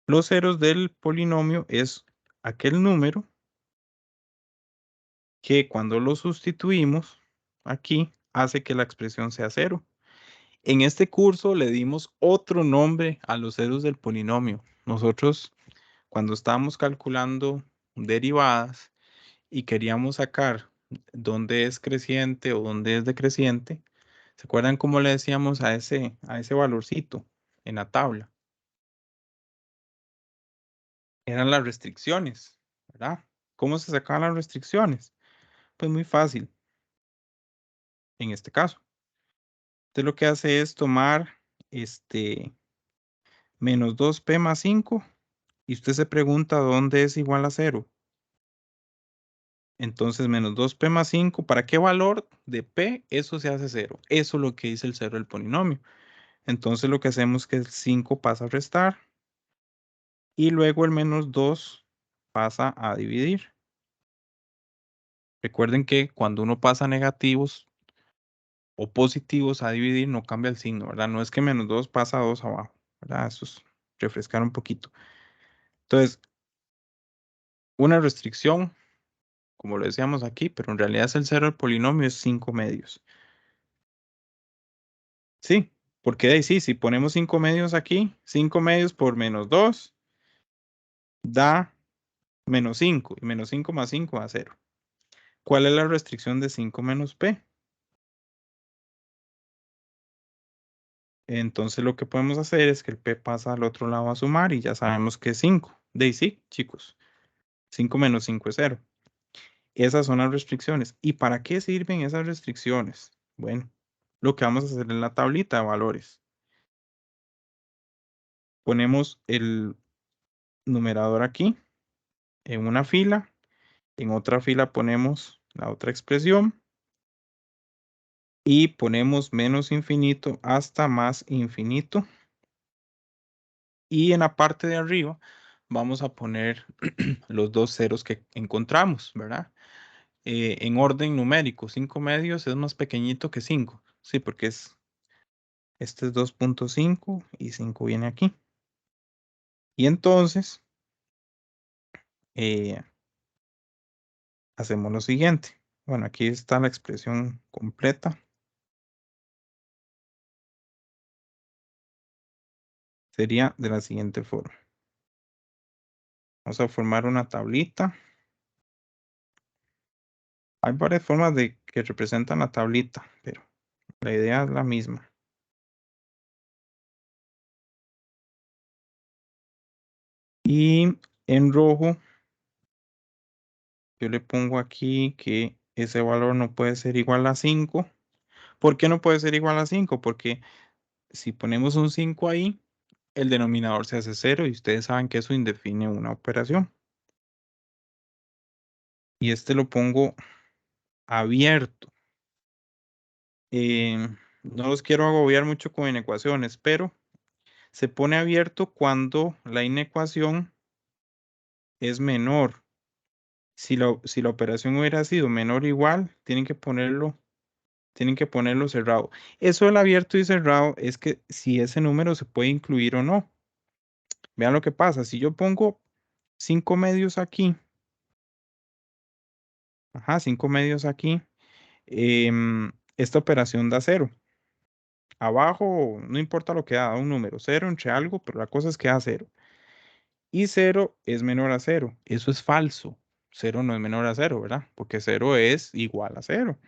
Los ceros del polinomio es aquel número que cuando lo sustituimos aquí hace que la expresión sea cero. En este curso le dimos otro nombre a los ceros del polinomio. Nosotros, cuando estábamos calculando derivadas y queríamos sacar dónde es creciente o dónde es decreciente, ¿se acuerdan cómo le decíamos a ese valorcito en la tabla? Eran las restricciones, ¿verdad? ¿Cómo se sacaban las restricciones? Pues muy fácil, en este caso. Usted lo que hace es tomar menos 2p más 5 y usted se pregunta dónde es igual a 0. Entonces, menos 2p más 5, ¿para qué valor de p eso se hace 0? Eso es lo que dice el cero del polinomio. Entonces, lo que hacemos es que el 5 pasa a restar y luego el menos 2 pasa a dividir. Recuerden que cuando uno pasa negativos o positivos a dividir, no cambia el signo, ¿verdad? No es que menos 2 pasa a 2 abajo, ¿verdad? Eso es refrescar un poquito. Entonces, una restricción, como lo decíamos aquí, pero en realidad es el cero del polinomio, es 5 medios. Sí, porque ahí sí, si ponemos 5 medios aquí, 5 medios por menos 2 da menos 5, y menos 5 más 5 da 0. ¿Cuál es la restricción de 5 menos p? Entonces lo que podemos hacer es que el p pasa al otro lado a sumar y ya sabemos que es 5. De ahí sí, chicos. 5 menos 5 es 0. Esas son las restricciones. ¿Y para qué sirven esas restricciones? Bueno, lo que vamos a hacer en la tablita de valores. Ponemos el numerador aquí en una fila. En otra fila ponemos la otra expresión. Y ponemos menos infinito hasta más infinito. Y en la parte de arriba vamos a poner los dos ceros que encontramos, ¿verdad? En orden numérico, 5 medios es más pequeñito que 5. Sí, porque es Este es 2.5 y 5 viene aquí. Y entonces, hacemos lo siguiente. Bueno, aquí está la expresión completa. Sería de la siguiente forma. Vamos a formar una tablita. Hay varias formas de que representan la tablita, pero la idea es la misma. Y en rojo, yo le pongo aquí que ese valor no puede ser igual a 5. ¿Por qué no puede ser igual a 5? Porque si ponemos un 5 ahí, el denominador se hace 0 y ustedes saben que eso indefine una operación. Y este lo pongo abierto. No los quiero agobiar mucho con inecuaciones, pero se pone abierto cuando la inecuación es menor. Si la operación hubiera sido menor o igual, tienen que ponerlo cerrado. Eso del abierto y cerrado es que si ese número se puede incluir o no. Vean lo que pasa. Si yo pongo 5 medios aquí, 5 medios aquí, esta operación da 0. Abajo no importa lo que da un número, 0 entre algo, pero la cosa es que da 0. Y 0 es menor a 0. Eso es falso. 0 no es menor a 0, ¿verdad? Porque 0 es igual a 0.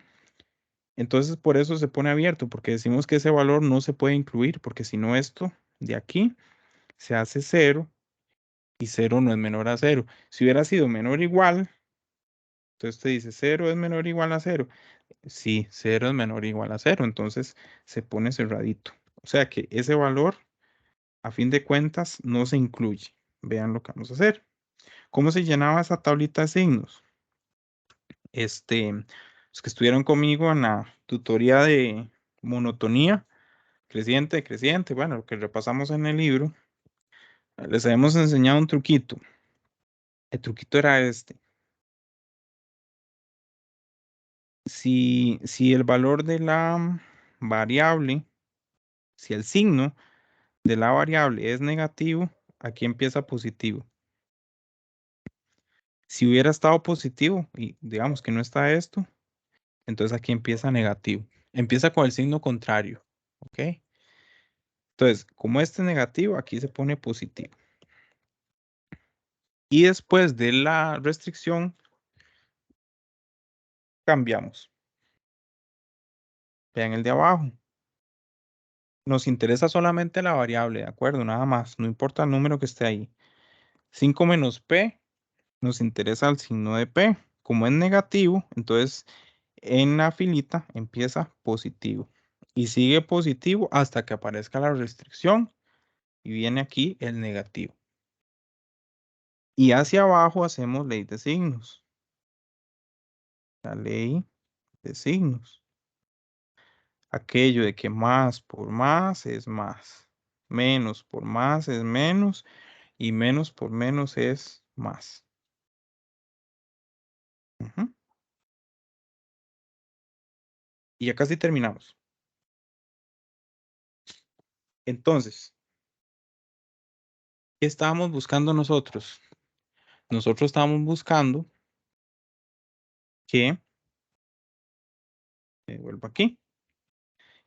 Entonces, por eso se pone abierto, porque decimos que ese valor no se puede incluir, porque si no esto de aquí se hace 0 y 0 no es menor a 0. Si hubiera sido menor o igual, entonces te dice 0 es menor o igual a 0. Sí, 0 es menor o igual a 0, entonces se pone cerradito. O sea que ese valor, a fin de cuentas, no se incluye. Vean lo que vamos a hacer. ¿Cómo se llenaba esa tablita de signos? Los que estuvieron conmigo en la tutoría de monotonía, creciente, creciente, bueno, lo que repasamos en el libro, les habíamos enseñado un truquito. El truquito era este. Si el valor de la variable, si el signo de la variable es negativo, aquí empieza positivo. Si hubiera estado positivo y digamos que no está esto, entonces aquí empieza negativo. Empieza con el signo contrario, ¿ok? Entonces, como este es negativo, aquí se pone positivo. Y después de la restricción, cambiamos. Vean el de abajo. Nos interesa solamente la variable, ¿de acuerdo? Nada más, no importa el número que esté ahí. 5 menos P, nos interesa el signo de P. Como es negativo, entonces en la filita empieza positivo. Y sigue positivo hasta que aparezca la restricción y viene aquí el negativo. Y hacia abajo hacemos ley de signos. La ley de signos. Aquello de que más por más es más. Menos por más es menos. Y menos por menos es más. Ujú. Y ya casi terminamos. Entonces, ¿qué estábamos buscando nosotros? Nosotros estábamos buscando que, vuelvo aquí,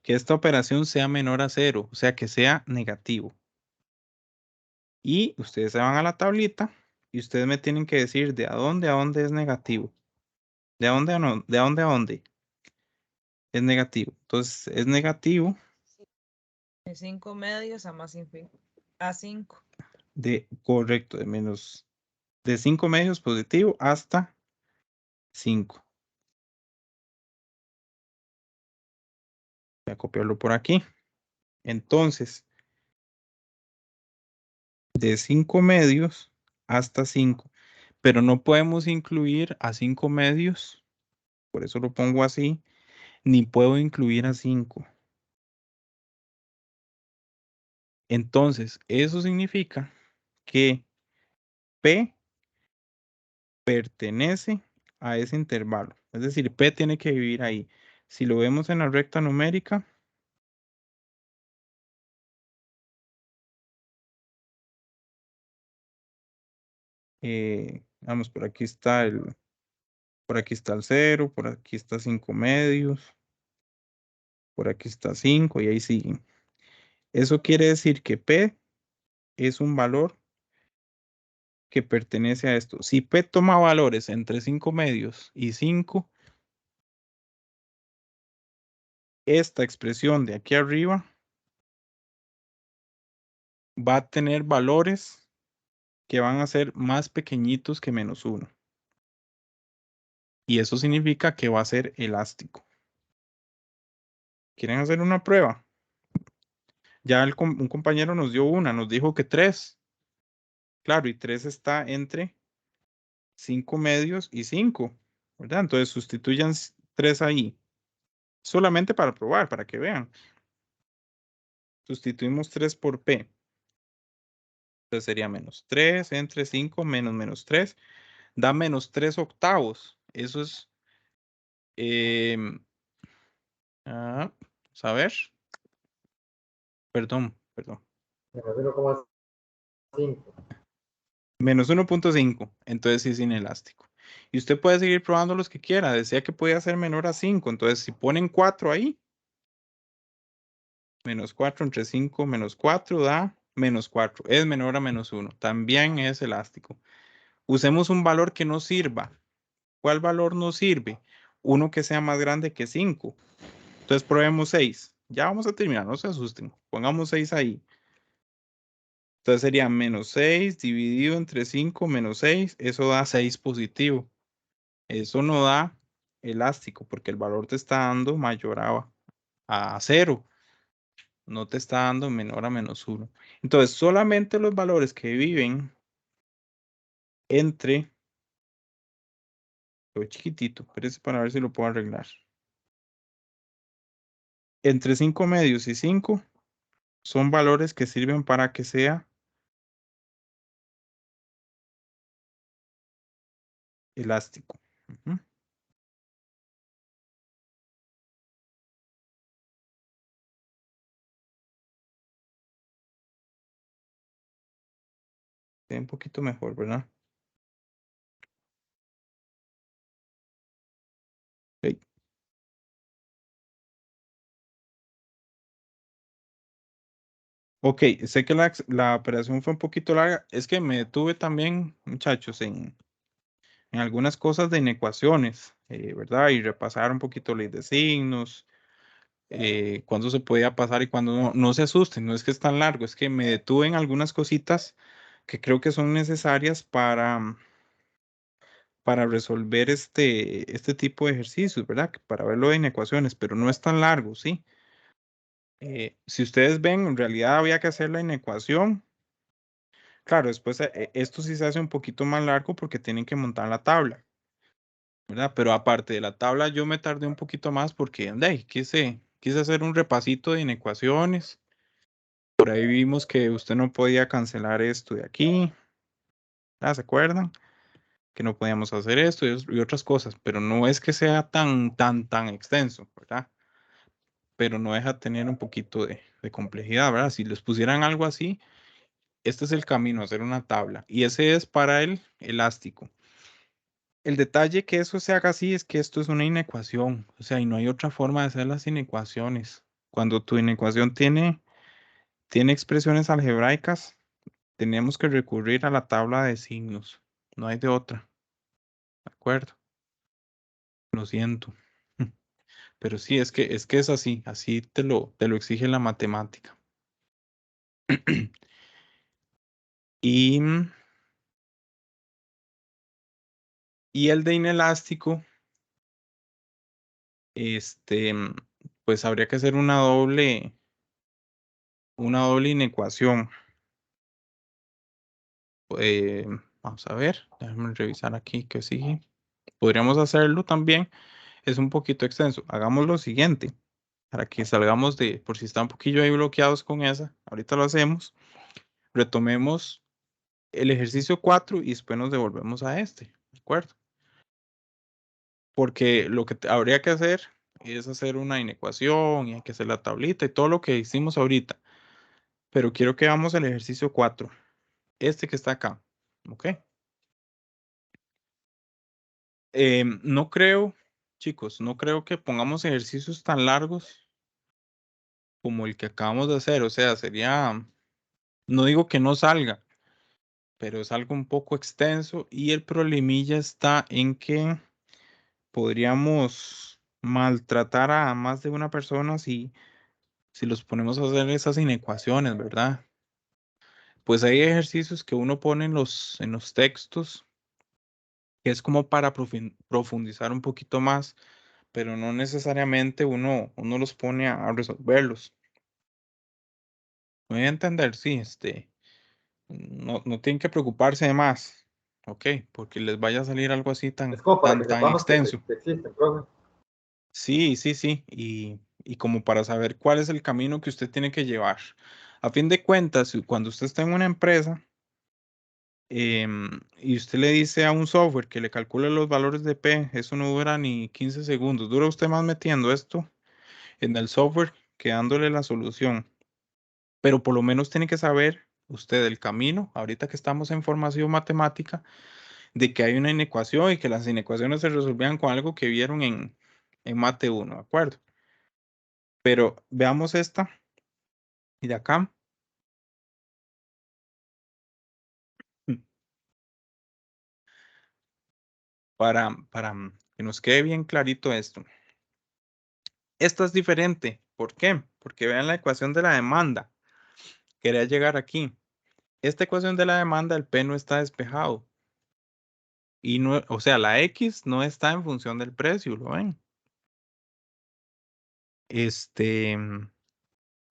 que esta operación sea menor a 0, o sea, que sea negativo. Y ustedes se van a la tablita y ustedes me tienen que decir de a dónde es negativo. ¿De dónde a no? ¿De dónde a dónde? Es negativo. Entonces, es negativo De 5 medios a más infinito. A 5. correcto, de 5 medios positivo hasta 5. Voy a copiarlo por aquí. Entonces, de 5 medios hasta 5. Pero no podemos incluir a 5 medios, por eso lo pongo así, ni puedo incluir a 5. Entonces, eso significa que P pertenece a ese intervalo. Es decir, P tiene que vivir ahí. Si lo vemos en la recta numérica, Vamos, por aquí está el 0, por aquí está 5 medios, por aquí está 5 y ahí siguen. Eso quiere decir que P es un valor que pertenece a esto. Si P toma valores entre 5 medios y 5, esta expresión de aquí arriba va a tener valores que van a ser más pequeñitos que -1. Y eso significa que va a ser elástico. ¿Quieren hacer una prueba? Ya un compañero nos dio una, nos dijo que 3. Claro, y 3 está entre 5 medios y 5, ¿verdad? Entonces sustituyan 3 ahí. Solamente para probar, para que vean. Sustituimos 3 por P. Entonces sería -3 entre 5 menos -3. Da -3 octavos. Eso es... vamos a ver. Perdón. Menos 1,5. Menos 1.5. Entonces sí es inelástico. Y usted puede seguir probando los que quiera. Decía que podía ser menor a 5. Entonces si ponen 4 ahí, -4 entre 5 menos 4 da -4. Es menor a -1. También es elástico. Usemos un valor que nos sirva. ¿Cuál valor nos sirve? Uno que sea más grande que 5. Entonces probemos 6. Ya vamos a terminar, no se asusten. Pongamos 6 ahí. Entonces sería -6 dividido entre 5 menos 6. Eso da 6 positivo. Eso no da elástico porque el valor te está dando mayor a 0. No te está dando menor a -1. Entonces solamente los valores que viven entre... Lo chiquitito, espérese para ver si lo puedo arreglar. Entre 5 medios y 5 son valores que sirven para que sea elástico. Ujú. Se ve un poquito mejor, ¿verdad? Ok. Ok, sé que la operación fue un poquito larga. Es que me detuve también, muchachos, en algunas cosas de inecuaciones, ¿verdad? Y repasar un poquito ley de signos, cuándo se podía pasar y cuándo no. No se asusten, no es que es tan largo, es que me detuve en algunas cositas que creo que son necesarias para resolver este tipo de ejercicios, ¿verdad? Para verlo en ecuaciones, pero no es tan largo, ¿sí? Si ustedes ven, en realidad había que hacer la inecuación. Claro, después esto sí se hace un poquito más largo porque tienen que montar la tabla, ¿verdad? Pero aparte de la tabla, yo me tardé un poquito más porque quise hacer un repasito de inecuaciones. Por ahí vimos que usted no podía cancelar esto de aquí. ¿Se acuerdan? Que no podíamos hacer esto y otras cosas, pero no es que sea tan extenso, ¿verdad? Pero no deja tener un poquito de complejidad, ¿verdad? Si les pusieran algo así, este es el camino, hacer una tabla. Y ese es para el elástico. El detalle que eso se haga así es que esto es una inecuación, o sea, y no hay otra forma de hacer las inecuaciones. Cuando tu inecuación tiene expresiones algebraicas, tenemos que recurrir a la tabla de signos. No hay de otra. ¿De acuerdo? Lo siento. Pero sí, es que es así te lo exige la matemática. Y, y el de inelástico, pues habría que hacer una doble inecuación. Vamos a ver, déjame revisar aquí que sigue. Podríamos hacerlo también, es un poquito extenso. Hagamos lo siguiente, para que salgamos por si están un poquillo ahí bloqueados con esa, ahorita lo hacemos. Retomemos el ejercicio 4 y después nos devolvemos a este, ¿de acuerdo? Porque lo que habría que hacer es hacer una inecuación y hay que hacer la tablita y todo lo que hicimos ahorita. Pero quiero que hagamos el ejercicio 4, este que está acá, ¿ok? No creo, chicos, no creo que pongamos ejercicios tan largos como el que acabamos de hacer. O sea, sería, no digo que no salga, pero es algo un poco extenso y el problemilla está en que podríamos maltratar a más de una persona si los ponemos a hacer esas inecuaciones, ¿verdad? Pues hay ejercicios que uno pone en los textos que es como para profundizar un poquito más, pero no necesariamente uno los pone a resolverlos. Me voy a entender, sí, no tienen que preocuparse de más, ¿ok? Porque les vaya a salir algo así tan, Es como para tan, que tan sepamos que extenso. existen, profe. Sí, sí, sí, y como para saber cuál es el camino que usted tiene que llevar. A fin de cuentas, cuando usted está en una empresa y usted le dice a un software que le calcule los valores de P, eso no dura ni 15 segundos. Dura usted más metiendo esto en el software que dándole la solución. Pero por lo menos tiene que saber usted el camino, ahorita que estamos en formación matemática, de que hay una inecuación y que las inecuaciones se resolvían con algo que vieron en Mate 1, ¿de acuerdo? Pero veamos esta y de acá. Para que nos quede bien clarito esto. Esta es diferente. ¿Por qué? Porque vean la ecuación de la demanda. Quería llegar aquí. Esta ecuación de la demanda, el P no está despejado. Y no, o sea, la X no está en función del precio, ¿lo ven?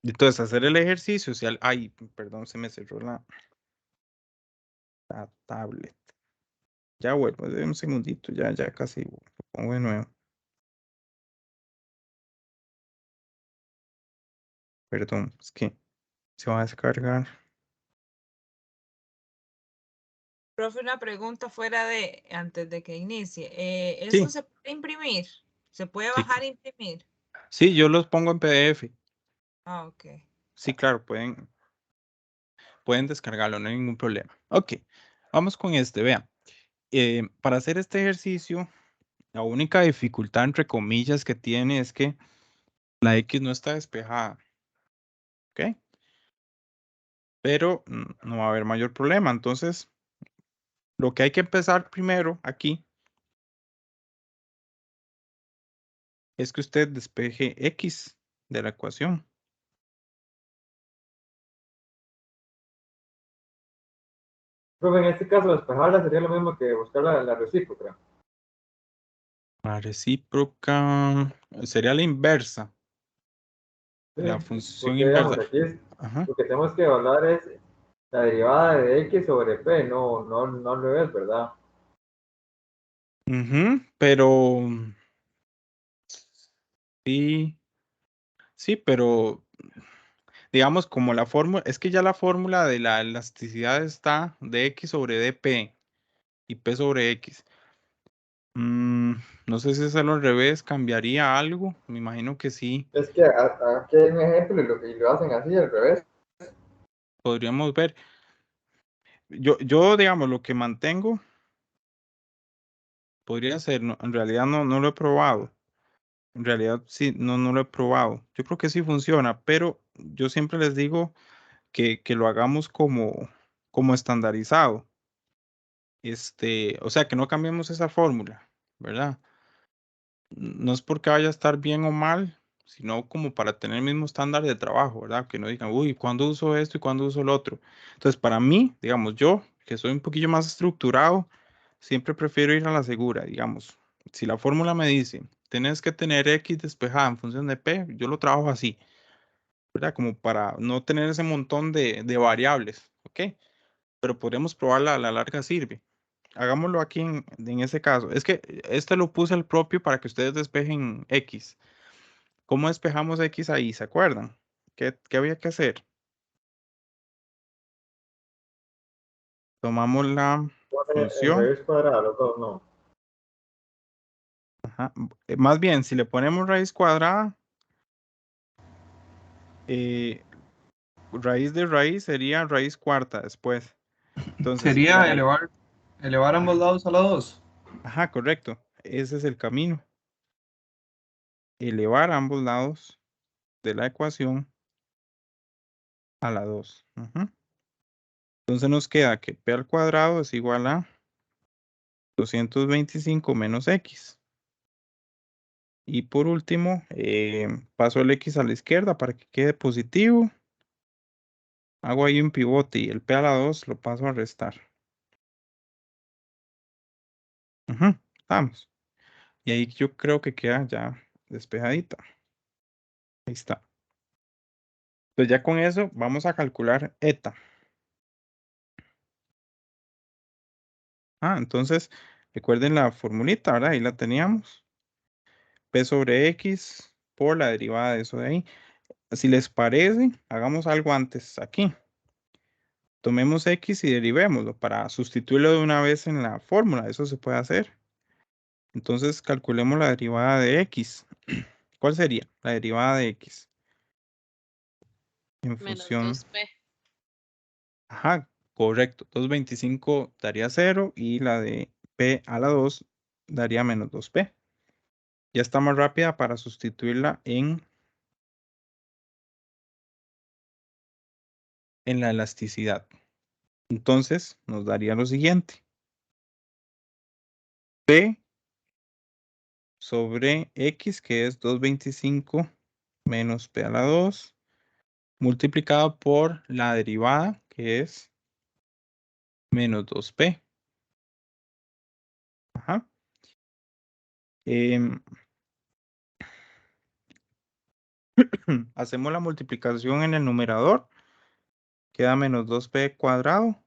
Entonces, hacer el ejercicio, ay, perdón, se me cerró la tablet. Ya vuelvo, de un segundito, ya casi lo pongo de nuevo. Perdón, es que se va a descargar. Profe, una pregunta fuera de, antes de que inicie. ¿Eso Sí, se puede imprimir? ¿Se puede sí, bajar e imprimir? sí, yo los pongo en PDF. Ah, ok. Sí, claro, pueden descargarlo, no hay ningún problema. Ok, vamos con este, vean. Para hacer este ejercicio, la única dificultad, entre comillas, que tiene es que la X no está despejada. ¿Ok? Pero no va a haber mayor problema. Entonces, lo que hay que empezar primero aquí es que usted despeje X de la ecuación. Profe, en este caso, despejarla sería lo mismo que buscar la recíproca. La recíproca sería la inversa, Sí, la función porque digamos, inversa. aquí es, Ajá. lo que tenemos que evaluar es la derivada de X sobre P, no al revés, ¿verdad? Ujú, pero sí, sí, pero digamos como la fórmula, es que ya la fórmula de la elasticidad está de X sobre dP y P sobre X. Mm, no sé si hacerlo al revés, ¿cambiaría algo? Me imagino que sí. Es que aquí hay un ejemplo y lo hacen así, al revés. Podríamos ver. Yo, digamos, lo que mantengo podría ser, en realidad no lo he probado. En realidad sí, no lo he probado. Yo creo que sí funciona, pero yo siempre les digo que lo hagamos como estandarizado. O sea, que no cambiemos esa fórmula, ¿verdad? No es porque vaya a estar bien o mal, sino como para tener el mismo estándar de trabajo, ¿verdad? Que no digan, uy, ¿cuándo uso esto y cuándo uso lo otro? Entonces, para mí, digamos, yo, que soy un poquillo más estructurado, siempre prefiero ir a la segura, digamos. Si la fórmula me dice, tenés que tener X despejada en función de P, yo lo trabajo así, ¿verdad? Como para no tener ese montón de variables, ¿ok? Pero podríamos probarla, a la larga sirve. Hagámoslo aquí en ese caso. Es que este lo puse al propio para que ustedes despejen X. ¿Cómo despejamos X ahí? ¿Se acuerdan? ¿Qué había que hacer? Tomamos la En función. raíz cuadrada, los dos, no. Ajá, más bien, si le ponemos raíz cuadrada, raíz de raíz sería raíz cuarta después. Entonces, Sería elevar ambos lados a la 2. ajá, correcto. ese es el camino. Elevar ambos lados de la ecuación a la 2. Entonces nos queda que p al cuadrado es igual a 225 menos x. Y por último, paso el x a la izquierda para que quede positivo. Hago ahí un pivote y el p a la 2 lo paso a restar. Vamos. Y ahí yo creo que queda ya despejadita. Ahí está. Entonces ya con eso vamos a calcular eta. Entonces recuerden la formulita, ¿verdad? Ahí la teníamos. P sobre X por la derivada de eso de ahí. Si les parece, hagamos algo antes aquí. Tomemos X y derivémoslo para sustituirlo de una vez en la fórmula. Eso se puede hacer. Entonces calculemos la derivada de X. ¿Cuál sería la derivada de X? En Menos función. 2p. Ajá, correcto. 225 daría 0 y la de P a la 2 daría menos 2p. Ya está más rápida para sustituirla en la elasticidad. Entonces nos daría lo siguiente. P sobre X, que es 225 menos P a la 2, multiplicado por la derivada, que es menos 2P. Ajá. Hacemos la multiplicación en el numerador. Queda menos 2P cuadrado.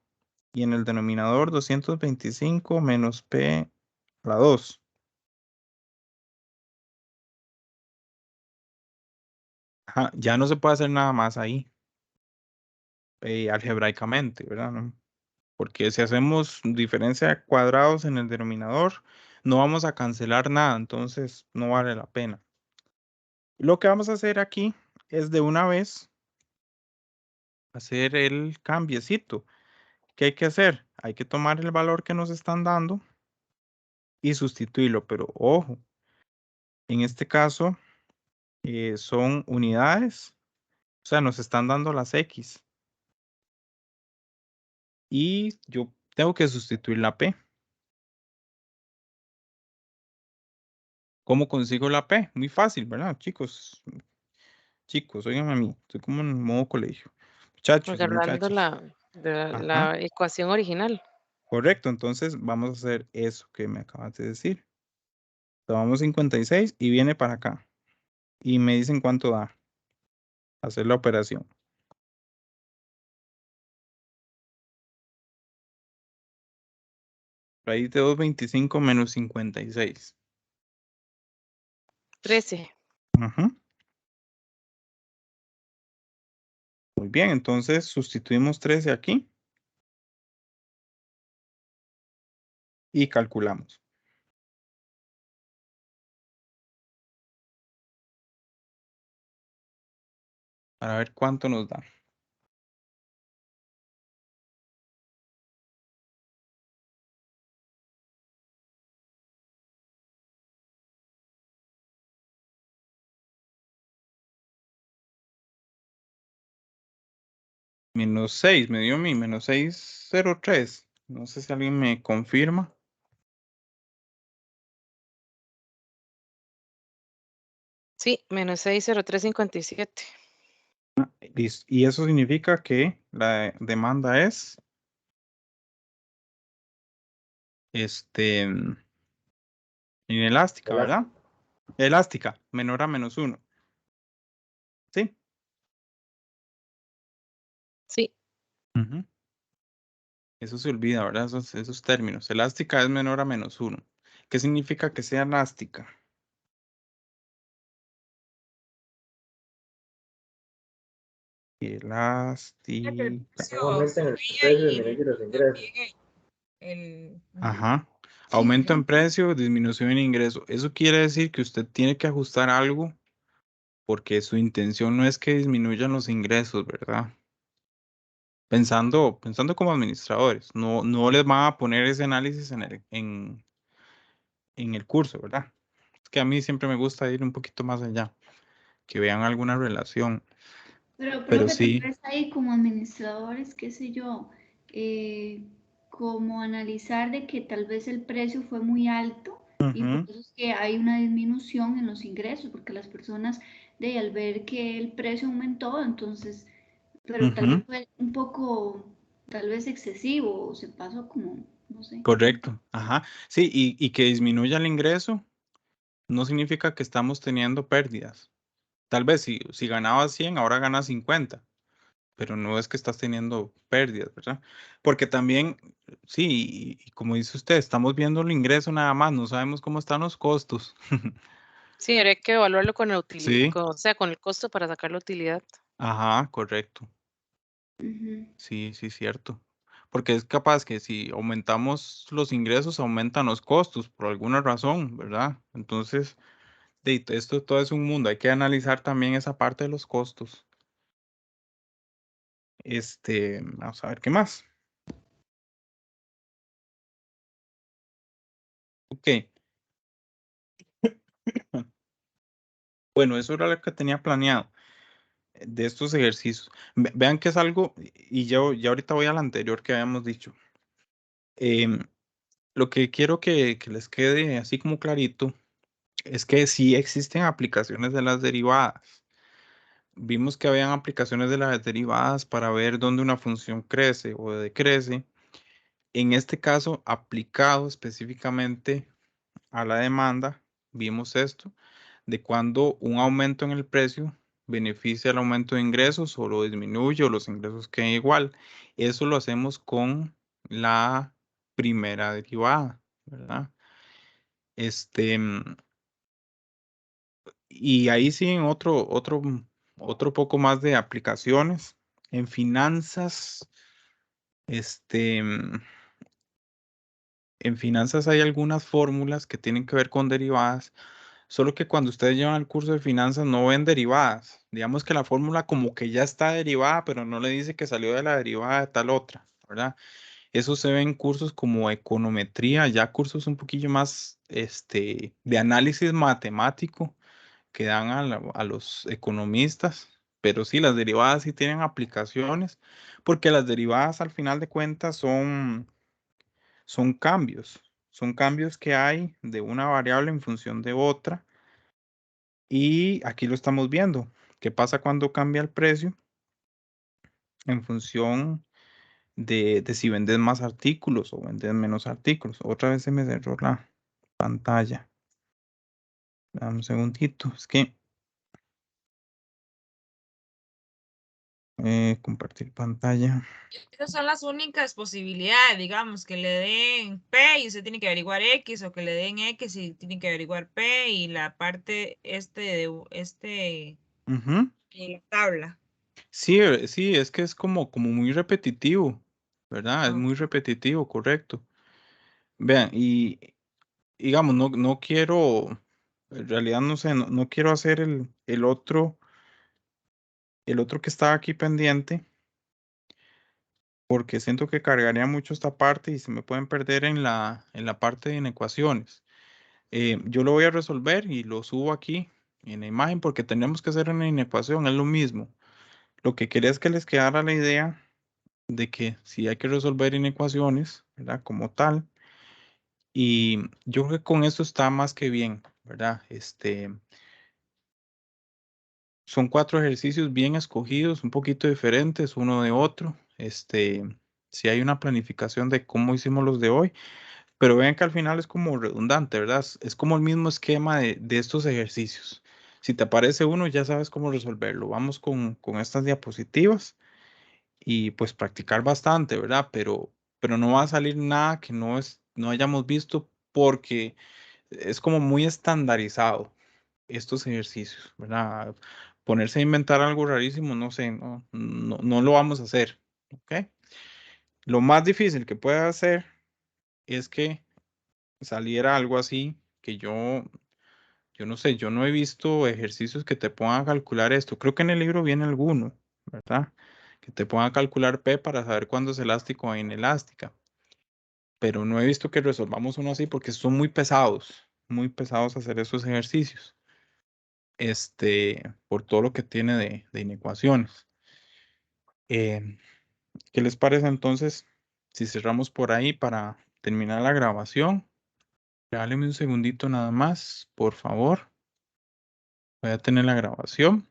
Y en el denominador 225 menos P a la 2. Ajá, ya no se puede hacer nada más ahí. Algebraicamente, ¿verdad? ¿No? Porque si hacemos diferencia de cuadrados en el denominador, no vamos a cancelar nada, entonces no vale la pena. Lo que vamos a hacer aquí es de una vez hacer el cambiecito. ¿Qué hay que hacer? Hay que tomar el valor que nos están dando y sustituirlo, pero ojo, en este caso son unidades, o sea, nos están dando las X. Y yo tengo que sustituir la P. ¿Cómo consigo la P? Muy fácil, ¿verdad, chicos? Chicos, oigan a mí, estoy como en modo colegio. Muchachos y Agarrando muchachas. Ajá, la ecuación original. correcto. Entonces vamos a hacer eso que me acabas de decir. Tomamos 56 y viene para acá. Y me dicen cuánto da. Hacer la operación. Raíz de 225 menos 56. 13. Ajá. Muy bien, entonces sustituimos 13 aquí. Y calculamos. Para ver cuánto nos da. Menos 6, me dio mi menos 603. No sé si alguien me confirma. Sí, menos 60357. Listo. Y eso significa que la demanda es inelástica, ¿verdad? Elástica, menor a menos 1. ¿Sí? Sí, Ujú. Eso se olvida, ¿verdad? Esos términos. Elástica es menor a menos 1. ¿Qué significa que sea elástica? Elástica. Aumenta en el precio, disminuye los ingresos. Ajá. Aumento en precio, disminución en ingreso. Eso quiere decir que usted tiene que ajustar algo porque su intención no es que disminuyan los ingresos, ¿verdad? Pensando como administradores, no les van a poner ese análisis en el curso, ¿verdad? Es que a mí siempre me gusta ir un poquito más allá, que vean alguna relación. Pero, Pero profe, tal sí, vez ahí como administradores, qué sé yo, como analizar de que tal vez el precio fue muy alto y por ujú, eso es que hay una disminución en los ingresos, porque las personas de al ver que el precio aumentó, entonces, pero tal vez ujú, fue un poco, tal vez excesivo, o se pasó como, no sé. correcto, ajá. Sí, y que disminuya el ingreso no significa que estamos teniendo pérdidas. Tal vez si ganabas 100, ahora ganas 50, pero no es que estás teniendo pérdidas, ¿verdad? Porque también, sí, y como dice usted, estamos viendo el ingreso nada más, no sabemos cómo están los costos. Sí, habría que evaluarlo con la Sí, o sea, con el costo para sacar la utilidad. ajá, correcto. Ujú. Sí, sí, cierto. Porque es capaz que si aumentamos los ingresos, aumentan los costos por alguna razón, ¿verdad? Entonces, esto todo es un mundo. Hay que analizar también esa parte de los costos. Vamos a ver qué más. Ok. Bueno, eso era lo que tenía planeado de estos ejercicios. Vean que es algo, y yo ya ahorita voy al anterior que habíamos dicho. Em, lo que quiero que les quede así como clarito es que sí existen aplicaciones de las derivadas. Vimos que habían aplicaciones de las derivadas para ver dónde una función crece o decrece. En este caso, aplicado específicamente a la demanda, vimos esto, de cuando un aumento en el precio beneficia al aumento de ingresos o lo disminuye o los ingresos quedan igual. Eso lo hacemos con la primera derivada, ¿verdad? Este, y ahí sí, en otro poco más de aplicaciones. En finanzas, este, en finanzas hay algunas fórmulas que tienen que ver con derivadas, solo que cuando ustedes llevan el curso de finanzas no ven derivadas. Digamos que la fórmula como que ya está derivada, pero no le dice que salió de la derivada de tal otra, ¿verdad? Eso se ve en cursos como econometría, ya cursos un poquillo más, de análisis matemático que dan a los economistas, pero sí, las derivadas sí tienen aplicaciones, porque las derivadas al final de cuentas son cambios que hay de una variable en función de otra, y aquí lo estamos viendo. ¿Qué pasa cuando cambia el precio? En función de si vendes más artículos o vendes menos artículos. Otra vez se me cerró la pantalla. Dame un segundito, es que compartir pantalla. Esas son las únicas posibilidades, digamos, que le den P y usted tiene que averiguar X, o que le den X y tiene que averiguar P y la parte Ujú. en la tabla. Sí, sí, es que es como muy repetitivo, ¿verdad? Es Ok. muy repetitivo, correcto. Vean, y digamos, no quiero, en realidad no sé, no quiero hacer el otro que estaba aquí pendiente, porque siento que cargaría mucho esta parte y se me pueden perder en la parte de inecuaciones. Yo lo voy a resolver y lo subo aquí en la imagen porque tenemos que hacer una inecuación, es lo mismo. Lo que quería es que les quedara la idea de que si hay que resolver inecuaciones, ¿verdad? Como tal. Y yo creo que con esto está más que bien, ¿verdad? Son 4 ejercicios bien escogidos, un poquito diferentes uno de otro. Si hay una planificación de cómo hicimos los de hoy, pero vean que al final es como redundante, ¿verdad? Es como el mismo esquema de estos ejercicios. Si te aparece uno, ya sabes cómo resolverlo. Vamos con estas diapositivas y pues practicar bastante, ¿verdad? Pero no va a salir nada que no hayamos visto porque es como muy estandarizado estos ejercicios, ¿verdad? Ponerse a inventar algo rarísimo, no sé, no lo vamos a hacer, ¿ok? Lo más difícil que puede hacer es que saliera algo así que yo no sé, yo no he visto ejercicios que te pongan a calcular esto. Creo que en el libro viene alguno, ¿verdad? Que te pongan a calcular P para saber cuándo es elástico o inelástica. pero no he visto que resolvamos uno así porque son muy pesados hacer esos ejercicios. Por todo lo que tiene de inecuaciones. ¿Qué les parece entonces si cerramos por ahí para terminar la grabación? Regáleme un segundito nada más, por favor. Voy a tener la grabación.